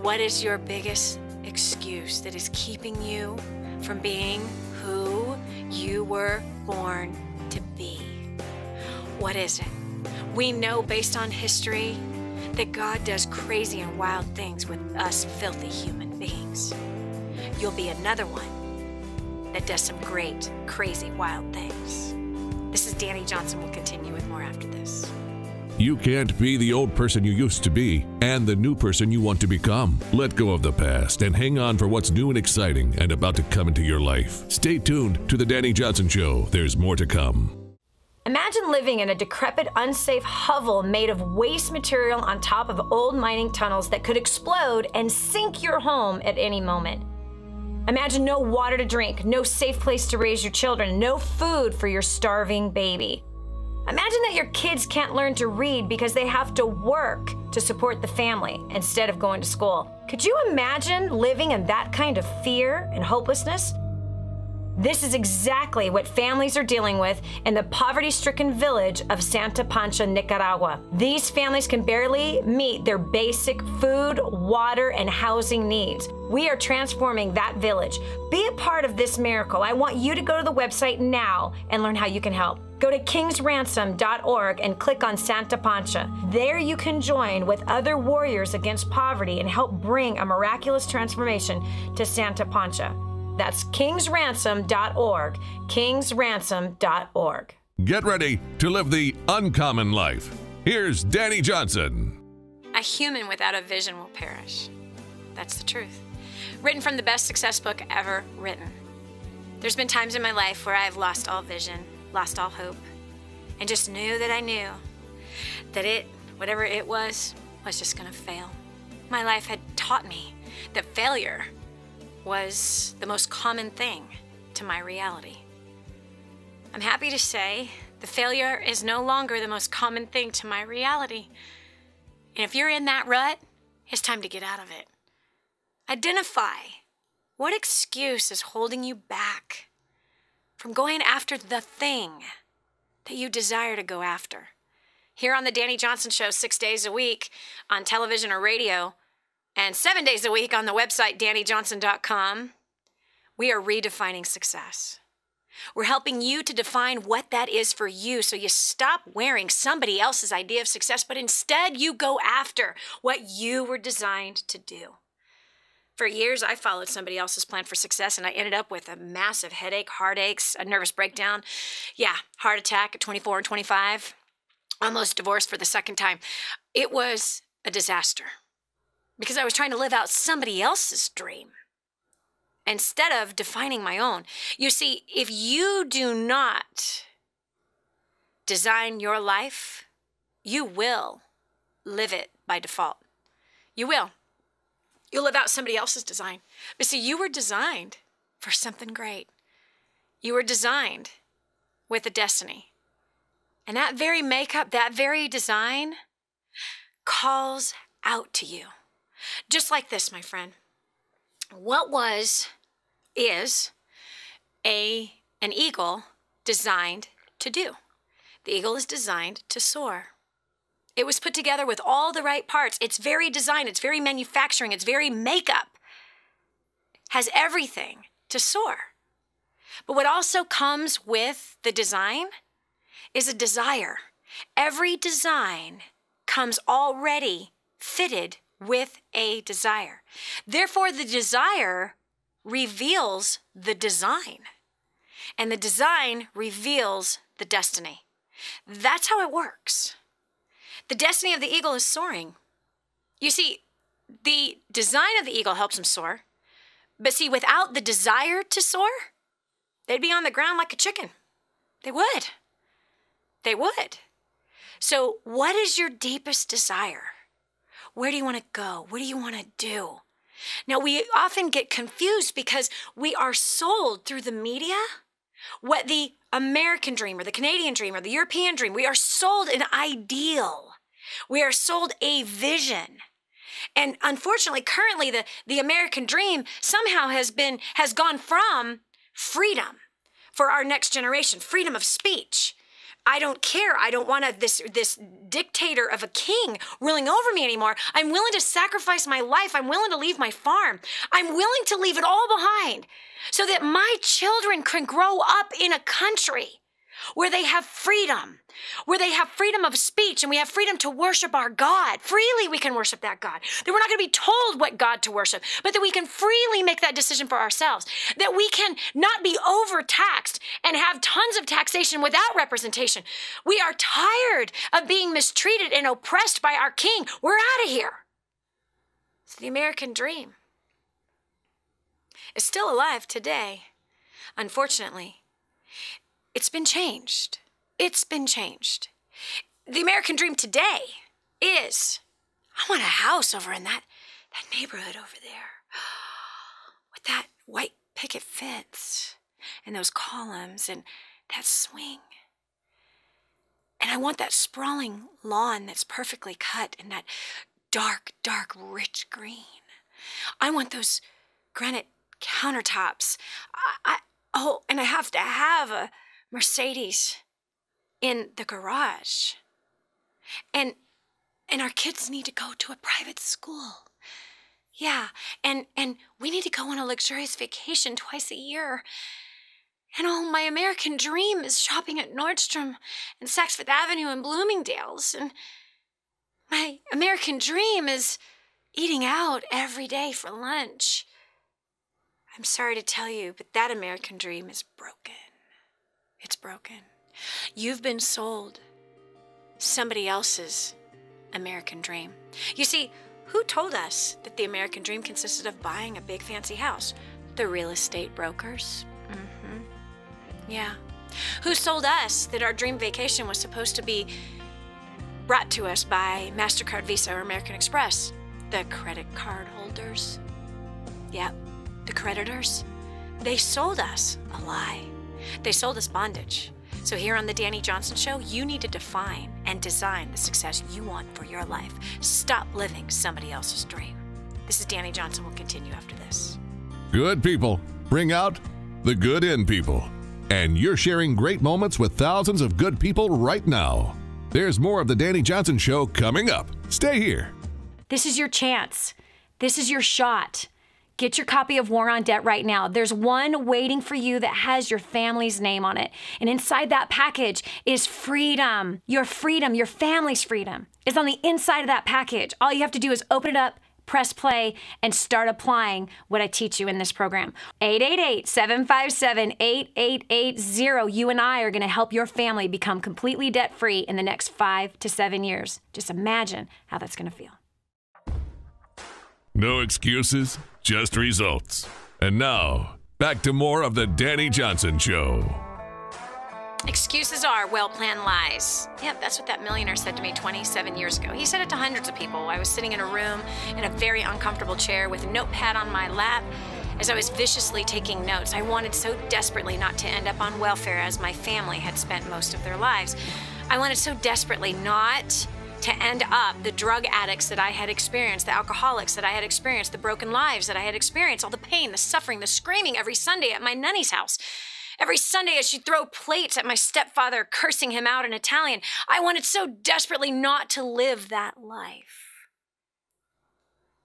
B: What is your biggest excuse that is keeping you from being who you were born to be? What is it? We know based on history that God does crazy and wild things with us filthy human beings. You'll be another one that does some great, crazy, wild things. This is Dani Johnson. We'll continue with more after this.
C: You can't be the old person you used to be and the new person you want to become. Let go of the past and hang on for what's new and exciting and about to come into your life. Stay tuned to The Dani Johnson Show. There's more to come.
B: Imagine living in a decrepit, unsafe hovel made of waste material on top of old mining tunnels that could explode and sink your home at any moment. Imagine no water to drink, no safe place to raise your children, no food for your starving baby. Imagine that your kids can't learn to read because they have to work to support the family instead of going to school. Could you imagine living in that kind of fear and hopelessness? This is exactly what families are dealing with in the poverty-stricken village of Santa Pancha, Nicaragua. These families can barely meet their basic food, water, and housing needs. We are transforming that village. Be a part of this miracle. I want you to go to the website now and learn how you can help. Go to kingsransom.org and click on Santa Pancha. There you can join with other warriors against poverty and help bring a miraculous transformation to Santa Pancha. That's kingsransom.org, kingsransom.org.
C: Get ready to live the uncommon life. Here's Dani Johnson.
B: A human without a vision will perish. That's the truth. Written from the best success book ever written. There's been times in my life where I've lost all vision, lost all hope, and just knew that I knew that whatever it was just going to fail. My life had taught me that failure was the most common thing to my reality. I'm happy to say the failure is no longer the most common thing to my reality. And if you're in that rut, it's time to get out of it. Identify what excuse is holding you back from going after the thing that you desire to go after. Here on the Dani Johnson Show, 6 days a week on television or radio, and 7 days a week on the website, DaniJohnson.com, we are redefining success. We're helping you to define what that is for you so you stop wearing somebody else's idea of success, but instead you go after what you were designed to do. For years, I followed somebody else's plan for success, and I ended up with a massive headache, heartaches, a nervous breakdown. Yeah, heart attack at 24 and 25. Almost divorced for the second time. It was a disaster. Because I was trying to live out somebody else's dream instead of defining my own. You see, if you do not design your life, you will live it by default. You will. You'll live out somebody else's design. But see, you were designed for something great. You were designed with a destiny. And that very makeup, that very design calls out to you. Just like this, my friend. What is an eagle designed to do? The eagle is designed to soar. It was put together with all the right parts. It's very design, it's very manufacturing, it's very makeup. Has everything to soar. But what also comes with the design is a desire. Every design comes already fitted with a desire. Therefore, the desire reveals the design, and the design reveals the destiny. That's how it works. The destiny of the eagle is soaring. You see, the design of the eagle helps him soar, but see, without the desire to soar, they'd be on the ground like a chicken. They would. They would. So what is your deepest desire? Where do you want to go? What do you want to do? Now, we often get confused because we are sold through the media what the American dream or the Canadian dream or the European dream, we are sold an ideal. We are sold a vision. And unfortunately, currently, the American dream somehow has gone from freedom for our next generation, freedom of speech, I don't care. I don't want this dictator of a king ruling over me anymore. I'm willing to sacrifice my life. I'm willing to leave my farm. I'm willing to leave it all behind so that my children can grow up in a country where they have freedom of speech, and we have freedom to worship our God. Freely we can worship that God. That we're not going to be told what God to worship, but that we can freely make that decision for ourselves. That we can not be overtaxed and have tons of taxation without representation. We are tired of being mistreated and oppressed by our king. We're out of here. So the American dream is still alive today, unfortunately. It's been changed. It's been changed. The American dream today is, I want a house over in that neighborhood over there with that white picket fence and those columns and that swing. And I want that sprawling lawn that's perfectly cut in that dark, dark, rich green. I want those granite countertops. And I have to have a Mercedes in the garage. And our kids need to go to a private school. Yeah, and we need to go on a luxurious vacation twice a year. And my American dream is shopping at Nordstrom and Saks Fifth Avenue and Bloomingdale's. And my American dream is eating out every day for lunch. I'm sorry to tell you, but that American dream is broken. It's broken. You've been sold somebody else's American dream. You see, who told us that the American dream consisted of buying a big fancy house? The real estate brokers. Yeah. Who sold us that our dream vacation was supposed to be brought to us by MasterCard, Visa, or American Express? The credit card holders. Yep, the creditors. They sold us a lie. They sold us bondage. So here on the Dani Johnson Show, you need to define and design the success you want for your life. Stop living somebody else's dream. This is Dani Johnson. We'll continue after this.
C: Good people bring out the good in people. And you're sharing great moments with thousands of good people right now. There's more of the Dani Johnson Show coming up. Stay here.
B: This is your chance. This is your shot. Get your copy of War on Debt right now. There's one waiting for you that has your family's name on it. And inside that package is freedom. Your freedom, your family's freedom is on the inside of that package. All you have to do is open it up, press play, and start applying what I teach you in this program. 888-757-8880. You and I are going to help your family become completely debt-free in the next 5 to 7 years. Just imagine how that's going to feel.
C: No excuses, just results. And now, back to more of the Dani Johnson Show.
B: Excuses are well-planned lies. Yep, that's what that millionaire said to me 27 years ago. He said it to hundreds of people. I was sitting in a room in a very uncomfortable chair with a notepad on my lap as I was viciously taking notes. I wanted so desperately not to end up on welfare as my family had spent most of their lives. I wanted so desperately not to end up the drug addicts that I had experienced, the alcoholics that I had experienced, the broken lives that I had experienced, all the pain, the suffering, the screaming every Sunday at my nanny's house. Every Sunday as she'd throw plates at my stepfather, cursing him out in Italian. I wanted so desperately not to live that life.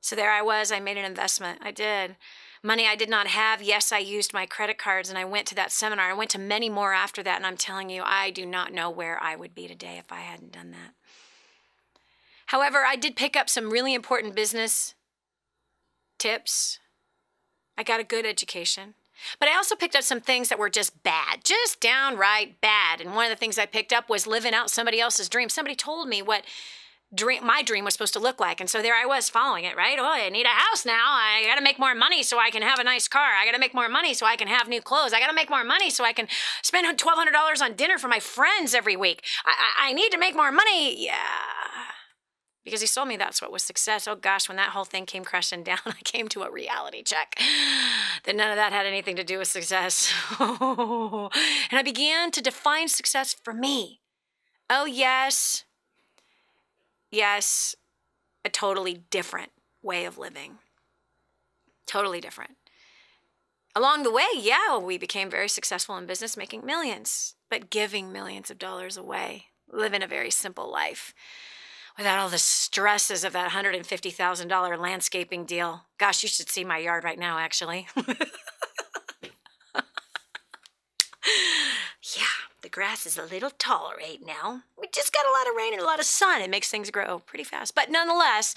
B: So there I was. I made an investment. I did. Money I did not have. Yes, I used my credit cards and I went to that seminar. I went to many more after that, and I'm telling you, I do not know where I would be today if I hadn't done that. However, I did pick up some really important business tips. I got a good education. But I also picked up some things that were just bad, just downright bad. And one of the things I picked up was living out somebody else's dream. Somebody told me what my dream was supposed to look like. And so there I was following it, right? Oh, I need a house now. I got to make more money so I can have a nice car. I got to make more money so I can have new clothes. I got to make more money so I can spend $1,200 on dinner for my friends every week. I need to make more money. Yeah. Because he told me that's what was success. Oh gosh, when that whole thing came crashing down, I came to a reality check that none of that had anything to do with success. And I began to define success for me. Oh yes, a totally different way of living. Totally different. along the way, yeah, we became very successful in business, making millions, but giving millions of dollars away, living a very simple life without all the stresses of that $150,000 landscaping deal. Gosh, you should see my yard right now, actually. Yeah, the grass is a little taller right now. We just got a lot of rain and a lot of sun. It makes things grow pretty fast. But nonetheless,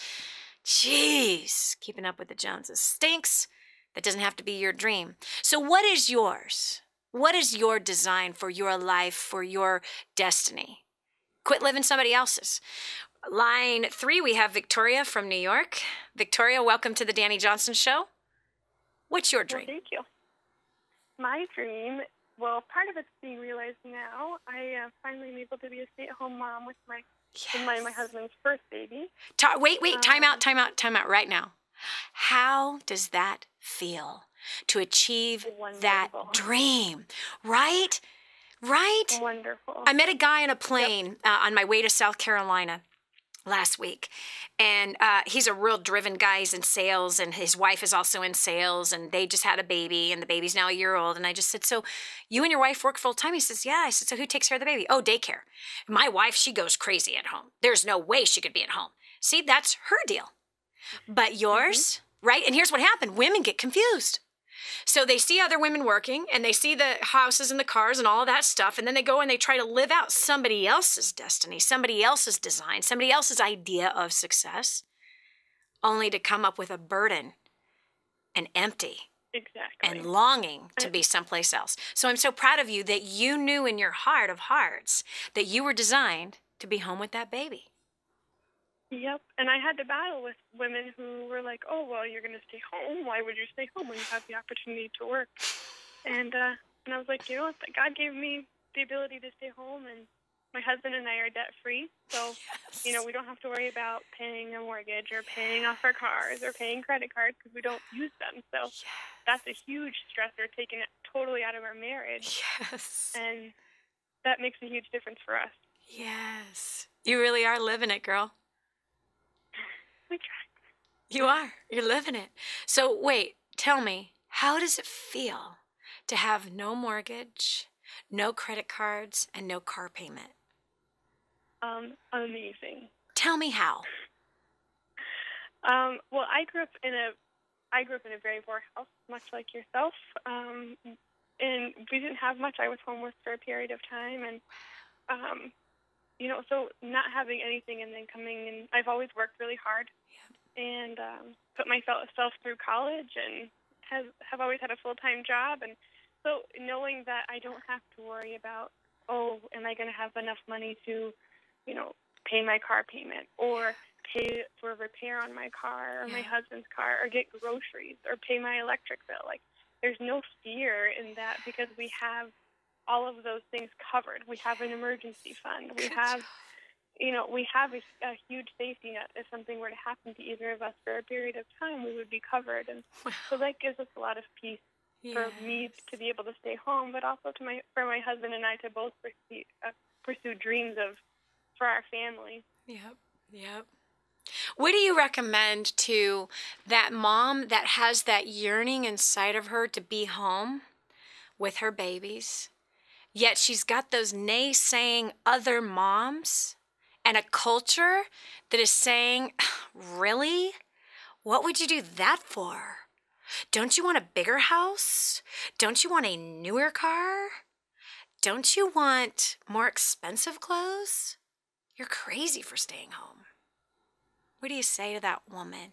B: geez, keeping up with the Joneses stinks. That doesn't have to be your dream. So what is yours? What is your design for your life, for your destiny? Quit living somebody else's. Line 3, we have Victoria from New York. Victoria, welcome to the Dani Johnson Show. What's your dream?
J: Well, thank you. My dream, well, part of it's being realized now. I finally am able to be a stay-at-home mom with my husband's first baby.
B: Wait, time out right now. How does that feel to achieve that dream? Right?
J: Wonderful.
B: I met a guy on a plane on my way to South Carolina last week. And he's a real driven guy. He's in sales, and his wife is also in sales, and they just had a baby, and the baby's now a year old. And I just said, so you and your wife work full time? He says, yeah. I said, so who takes care of the baby? Oh, daycare. My wife, she goes crazy at home. There's no way she could be at home. See, that's her deal. But yours, right? And here's what happened. Women get confused. So they see other women working, and they see the houses and the cars and all of that stuff, and then they go and they try to live out somebody else's destiny, somebody else's design, somebody else's idea of success, only to come up with a burden and empty.
J: Exactly.
B: And longing to be someplace else. So I'm so proud of you that you knew in your heart of hearts that you were designed to be home with that baby.
J: Yep, and I had to battle with women who were like, oh, well, you're going to stay home. Why would you stay home when you have the opportunity to work? And I was like, you know what, God gave me the ability to stay home, and my husband and I are debt-free. So, you know, we don't have to worry about paying a mortgage or paying off our cars or paying credit cards because we don't use them. So that's a huge stressor, taking it totally out of our marriage.
B: Yes.
J: And that makes a huge difference for us.
B: Yes. You really are living it, girl.
J: We try.
B: You are. You're living it. So wait, tell me, how does it feel to have no mortgage, no credit cards, and no car payment?
J: Amazing.
B: Tell me how.
J: Well, I grew up in a very poor house, much like yourself. And we didn't have much. I was homeless for a period of time, and you know, so not having anything and then coming, and I've always worked really hard and put myself through college, and have always had a full-time job. And so knowing that I don't have to worry about, oh, am I going to have enough money to, you know, pay my car payment or pay for repair on my car or my husband's car or get groceries or pay my electric bill. Like, there's no fear in that because we have all of those things covered. We have an emergency fund. We have, you know, we have a huge safety net. If something were to happen to either of us for a period of time, we would be covered. And so that gives us a lot of peace for me to be able to stay home, but also for my husband and I to both pursue dreams for our family.
B: Yep. What do you recommend to that mom that has that yearning inside of her to be home with her babies, yet she's got those naysaying other moms and a culture that is saying, really? What would you do that for? Don't you want a bigger house? Don't you want a newer car? Don't you want more expensive clothes? You're crazy for staying home. What do you say to that woman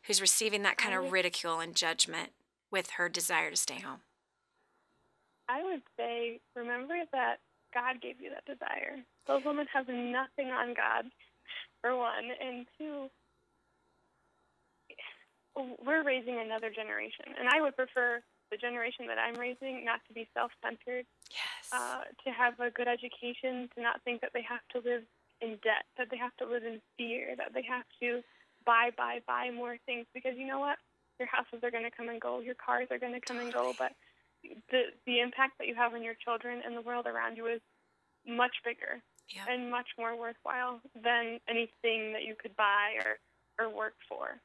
B: who's receiving that kind of ridicule and judgment with her desire to stay home?
J: I would say, remember that God gave you that desire. Those women have nothing on God, for one. And two, we're raising another generation. And I would prefer the generation that I'm raising not to be self-centered, to have a good education, to not think that they have to live in debt, that they have to live in fear, that they have to buy more things. Because you know what? Your houses are going to come and go. Your cars are going to come and go. But the impact that you have on your children and the world around you is much bigger and much more worthwhile than anything that you could buy or work for.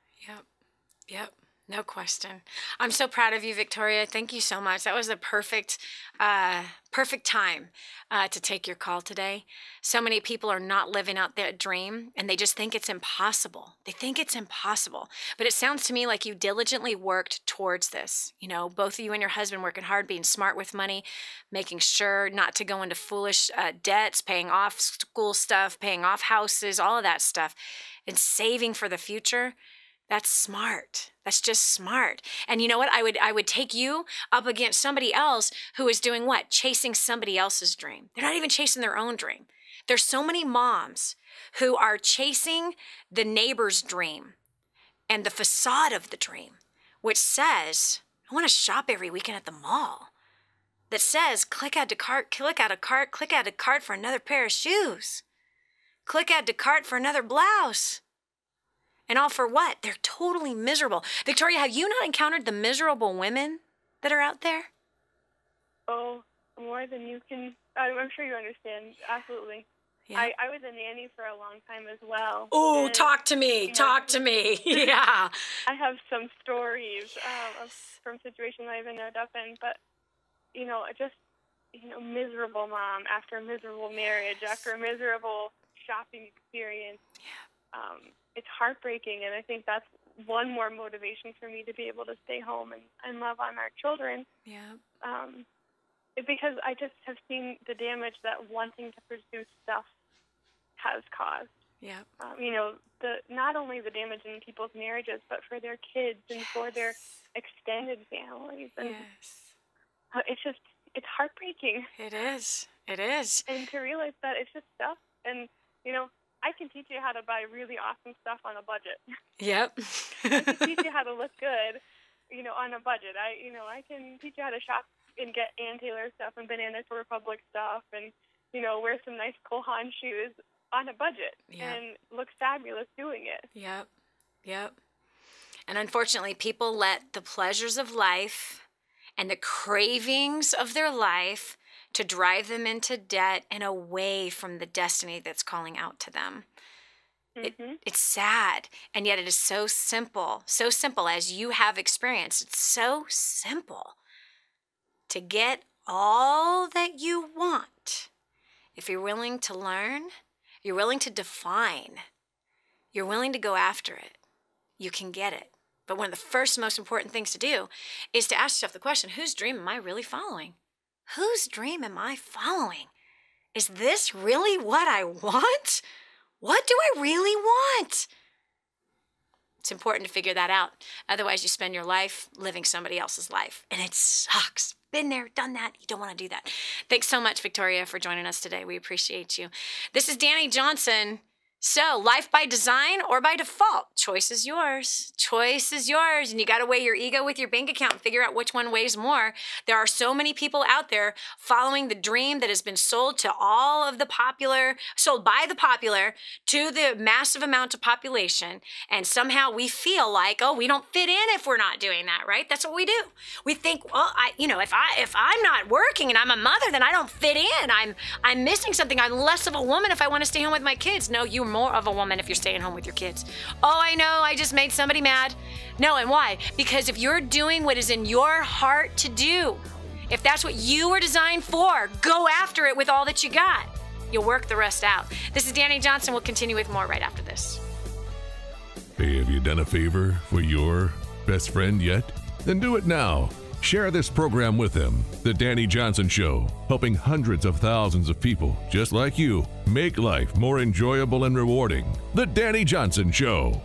B: Yep. No question. I'm so proud of you, Victoria. Thank you so much. That was a perfect time to take your call today. So many people are not living out their dream, and they just think it's impossible. They think it's impossible. But it sounds to me like you diligently worked towards this. You know, both of you and your husband working hard, being smart with money, making sure not to go into foolish debts, paying off school stuff, paying off houses, all of that stuff, and saving for the future. That's smart. That's just smart. And you know what? I would take you up against somebody else who is doing what? Chasing somebody else's dream. They're not even chasing their own dream. There's so many moms who are chasing the neighbor's dream and the facade of the dream, which says, I want to shop every weekend at the mall. That says, click add to cart, click add a cart, click add to cart for another pair of shoes. Click add to cart for another blouse. And all for what? They're totally miserable. Victoria, have you not encountered the miserable women that are out there?
J: Oh, more than you can. I'm sure you understand. Absolutely. Yeah. I was a nanny for a long time as well.
B: Oh, talk to me. Talk to me. Yeah.
J: I have some stories from situations I've ended up in, but, miserable mom after a miserable marriage, after a miserable shopping experience. Yeah. It's heartbreaking, and I think that's one more motivation for me to be able to stay home and love on our children. Yeah. Because I just have seen the damage that wanting to pursue stuff has caused. Yeah. Not only the damage in people's marriages, but for their kids and for their extended families. And it's heartbreaking.
B: It is. It is.
J: And to realize that it's just stuff, and I can teach you how to buy really awesome stuff on a budget. Yep. I can teach you how to look good, on a budget. I can teach you how to shop and get Ann Taylor stuff and Bananas Republic stuff and, wear some nice Cole Haan shoes on a budget and look fabulous doing it.
B: Yep. Yep. And unfortunately, people let the pleasures of life and the cravings of their life to drive them into debt and away from the destiny that's calling out to them. Mm-hmm. It's sad, and yet it is so simple as you have experienced. It's so simple to get all that you want. If you're willing to learn, you're willing to define, you're willing to go after it, you can get it. But one of the first most important things to do is to ask yourself the question, whose dream am I really following? Whose dream am I following? Is this really what I want? What do I really want? It's important to figure that out. Otherwise, you spend your life living somebody else's life, and it sucks. Been there, done that. You don't want to do that. Thanks so much, Victoria, for joining us today. We appreciate you. This is Dani Johnson. So, life by design or by default? Choice is yours. Choice is yours. And you got to weigh your ego with your bank account and figure out which one weighs more. There are so many people out there following the dream that has been sold by the popular to the massive amount of population. And somehow we feel like, we don't fit in if we're not doing that, right? That's what we do. We think, if I'm not working and I'm a mother, then I don't fit in. I'm missing something. I'm less of a woman if I want to stay home with my kids. No, you're more of a woman if you're staying home with your kids. Oh, I know, I just made somebody mad. No, and why? Because if you're doing what is in your heart to do, if that's what you were designed for, go after it with all that you got. You'll work the rest out. This is Dani Johnson. We'll continue with more right after this.
C: Hey, have you done a favor for your best friend yet? Then do it now. Share this program with them. The Dani Johnson Show, helping hundreds of thousands of people just like you make life more enjoyable and rewarding. The Dani Johnson Show.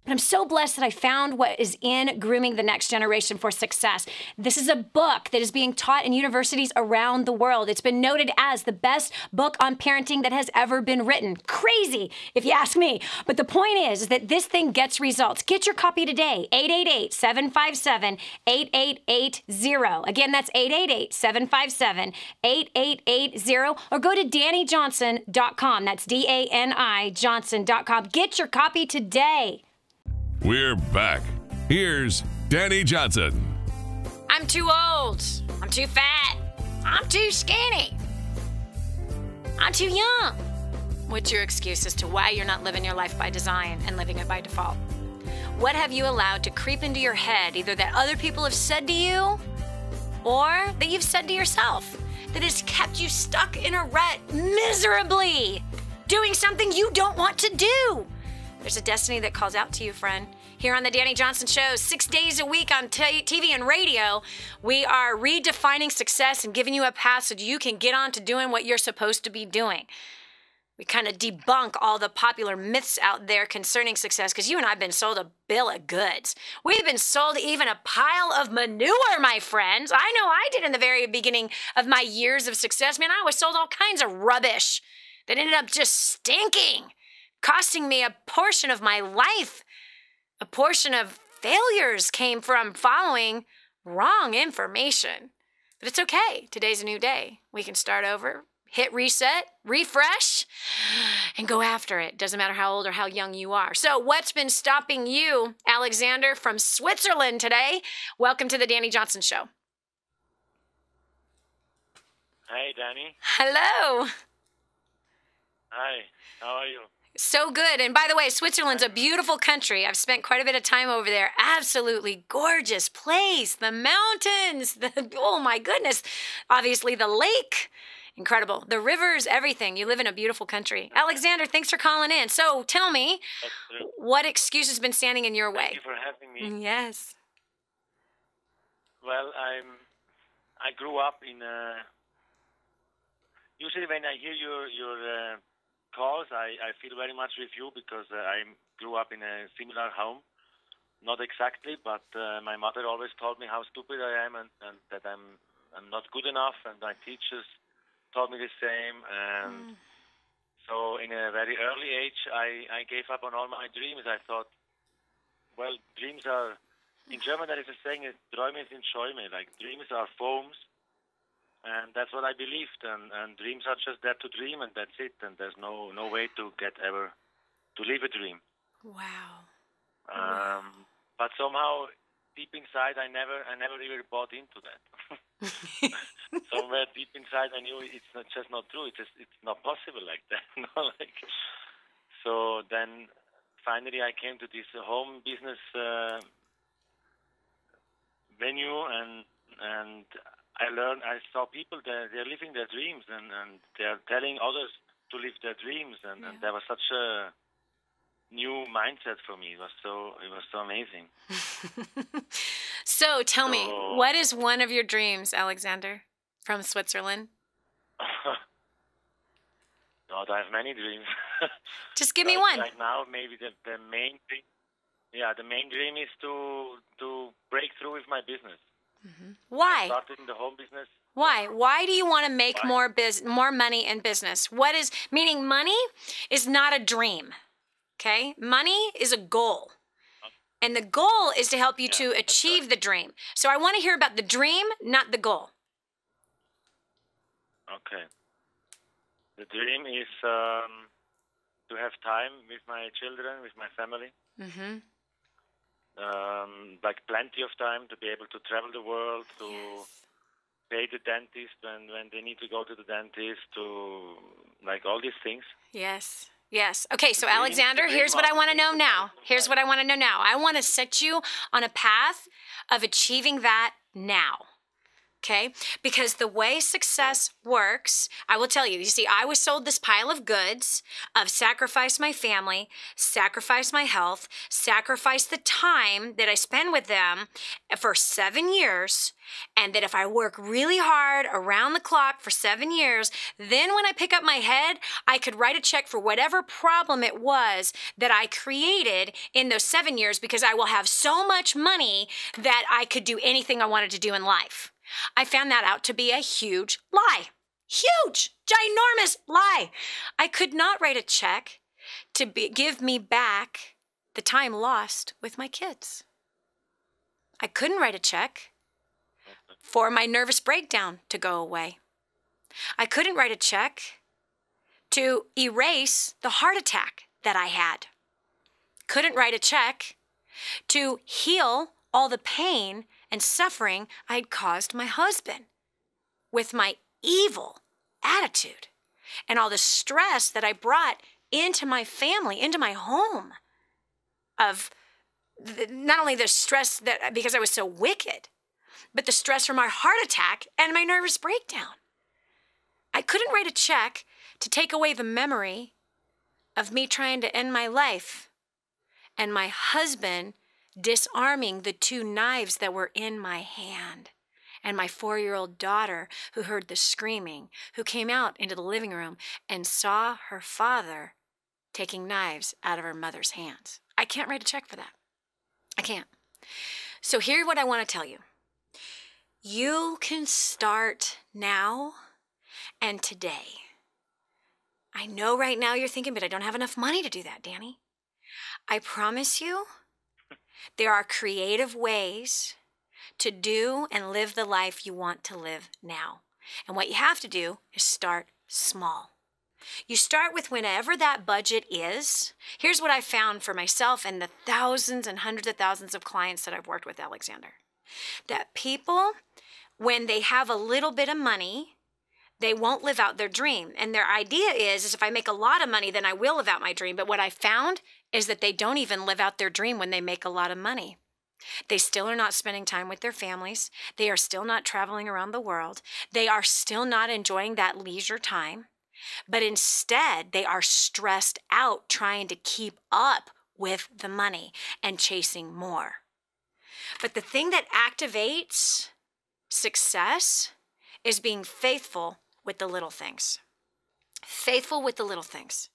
B: I'm so blessed that I found what is in Grooming the Next Generation for Success. This is a book that is being taught in universities around the world. It's been noted as the best book on parenting that has ever been written. Crazy, if you ask me. But the point is that this thing gets results. Get your copy today, 888-757-8880. Again, that's 888-757-8880. Or go to DaniJohnson.com. That's D-A-N-I Johnson.com. Get your copy today.
C: We're back. Here's Dani Johnson.
B: I'm too old. I'm too fat. I'm too skinny. I'm too young. What's your excuse as to why you're not living your life by design and living it by default? What have you allowed to creep into your head, either that other people have said to you or that you've said to yourself, that has kept you stuck in a rut miserably, doing something you don't want to do? There's a destiny that calls out to you, friend. Here on the Dani Johnson Show, 6 days a week on TV and radio, we are redefining success and giving you a path so you can get on to doing what you're supposed to be doing. We kind of debunk all the popular myths out there concerning success, because you and I have been sold a bill of goods. We've been sold even a pile of manure, my friends. I know I did in the very beginning of my years of success. Man, I was sold all kinds of rubbish that ended up just stinking, costing me a portion of my life. A portion of failures came from following wrong information. But it's okay. Today's a new day. We can start over, hit reset, refresh, and go after it. Doesn't matter how old or how young you are. So what's been stopping you, Alexander from Switzerland today? Welcome to the Dani Johnson Show.
K: Hi, Dani.
B: Hello.
K: Hi, how are you?
B: So good. And by the way, Switzerland's a beautiful country. I've spent quite a bit of time over there. Absolutely gorgeous place. The mountains, oh my goodness. Obviously the lake, incredible. The rivers, everything. You live in a beautiful country. Alexander, thanks for calling in. So tell me, what excuse has been standing in your way?
K: Thank you for having me.
B: Yes.
K: Well, I grew up in usually when I hear your calls, I feel very much with you, because I grew up in a similar home. Not exactly, but my mother always told me how stupid I am, and that I'm not good enough, and my teachers told me the same. And so in a very early age, I gave up on all my dreams. I thought, well, dreams are, in German there is a saying, Träume sind Schäume, like dreams are foams. And that's what I believed, and dreams are just there to dream, and that's it. And there's no way to live a dream.
B: Wow.
K: But somehow, deep inside, I never really bought into that. Somewhere deep inside, I knew it's just not true. It's not possible like that. So then, finally, I came to this home business venue, and I saw people, they're living their dreams, and they're telling others to live their dreams, and there was such a new mindset for me. It was so amazing.
B: So tell me, what is one of your dreams, Alexander, from Switzerland?
K: God, I have many dreams.
B: Just give me one.
K: Right now, maybe the main dream. Yeah, the main dream is to break through with my business.
B: Why?
K: I started in the home business.
B: Why? Why do you want to make more money in business? Meaning money is not a dream, okay? Money is a goal. And the goal is to help you to achieve the dream. So I want to hear about the dream, not the goal.
K: Okay. The dream is to have time with my children, with my family. Like plenty of time to be able to travel the world, to pay the dentist when they need to go to the dentist, to like all these things.
B: Yes. Okay, so Alexander, here's what I want to know now. I want to set you on a path of achieving that now. Okay? Because the way success works, I will tell you, I was sold this pile of goods of sacrifice my family, sacrifice my health, sacrifice the time that I spend with them for 7 years, and that if I work really hard around the clock for 7 years, then when I pick up my head, I could write a check for whatever problem it was that I created in those 7 years, because I will have so much money that I could do anything I wanted to do in life. I found that out to be a huge lie. Huge, ginormous lie. I could not write a check to give me back the time lost with my kids. I couldn't write a check for my nervous breakdown to go away. I couldn't write a check to erase the heart attack that I had. Couldn't write a check to heal all the pain and suffering I'd caused my husband with my evil attitude and all the stress that I brought into my family, into my home, of not only the stress that because I was so wicked, but the stress from our heart attack and my nervous breakdown. I couldn't write a check to take away the memory of me trying to end my life and my husband disarming the 2 knives that were in my hand, and my 4-year-old daughter who heard the screaming, who came out into the living room and saw her father taking knives out of her mother's hands. I can't write a check for that. I can't. So here's what I want to tell you. You can start now and today. I know right now you're thinking, but I don't have enough money to do that, Dani. I promise you, there are creative ways to do and live the life you want to live now. And what you have to do is start small. You start with whenever that budget is. Here's what I found for myself and the thousands and hundreds of thousands of clients that I've worked with, Alexander. That people, when they have a little bit of money, they won't live out their dream. And their idea is if I make a lot of money, then I will live out my dream. But what I found is that they don't even live out their dream when they make a lot of money. They still are not spending time with their families. They are still not traveling around the world. They are still not enjoying that leisure time. But instead, they are stressed out trying to keep up with the money and chasing more. But the thing that activates success is being faithful with the little things. Faithful with the little things.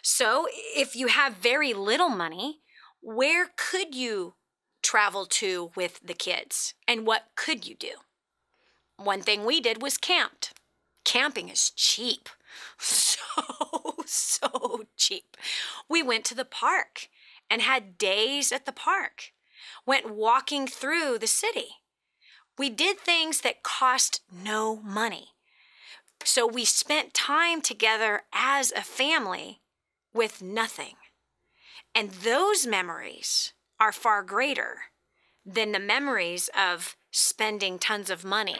B: So if you have very little money, where could you travel to with the kids? And what could you do? One thing we did was camped. Camping is cheap. So cheap. We went to the park and had days at the park. Went walking through the city. We did things that cost no money. So we spent time together as a family with nothing. And those memories are far greater than the memories of spending tons of money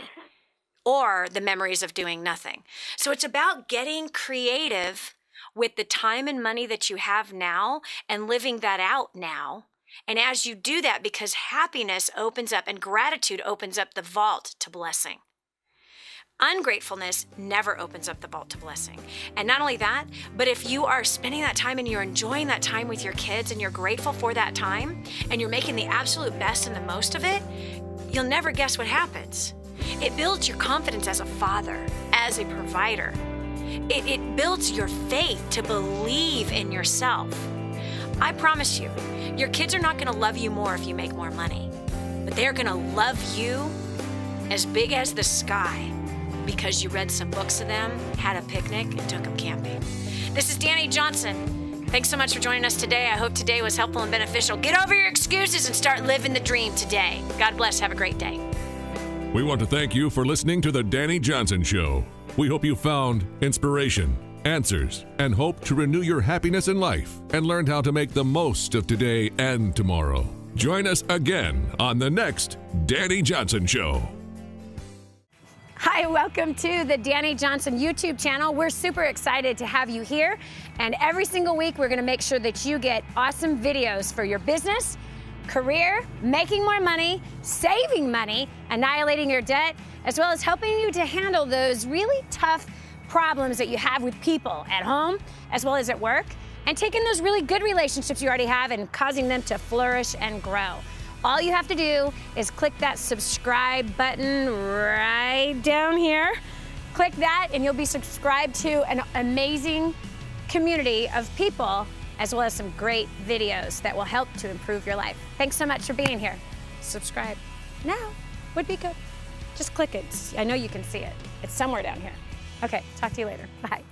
B: or the memories of doing nothing. So it's about getting creative with the time and money that you have now and living that out now. And as you do that, because happiness opens up and gratitude opens up the vault to blessing. Ungratefulness never opens up the vault to blessing. And not only that, but if you are spending that time and you're enjoying that time with your kids and you're grateful for that time and you're making the absolute best and the most of it, you'll never guess what happens. It builds your confidence as a father, as a provider. It builds your faith to believe in yourself. I promise you, your kids are not going to love you more if you make more money, but they're going to love you as big as the sky because you read some books to them, had a picnic, and took them camping. This is Dani Johnson. Thanks so much for joining us today. I hope today was helpful and beneficial. Get over your excuses and start living the dream today. God bless. Have a great day.
C: We want to thank you for listening to The Dani Johnson Show. We hope you found inspiration, answers, and hope to renew your happiness in life and learned how to make the most of today and tomorrow. Join us again on the next Dani Johnson Show.
B: Hi, welcome to the Dani Johnson YouTube channel. We're super excited to have you here. And every single week, we're going to make sure that you get awesome videos for your business, career, making more money, saving money, annihilating your debt, as well as helping you to handle those really tough problems that you have with people at home, as well as at work, and taking those really good relationships you already have and causing them to flourish and grow. All you have to do is click that subscribe button right down here. Click that and you'll be subscribed to an amazing community of people, as well as some great videos that will help to improve your life. Thanks so much for being here. Subscribe now would be good. Just click it. I know you can see it. It's somewhere down here. Okay, talk to you later. Bye.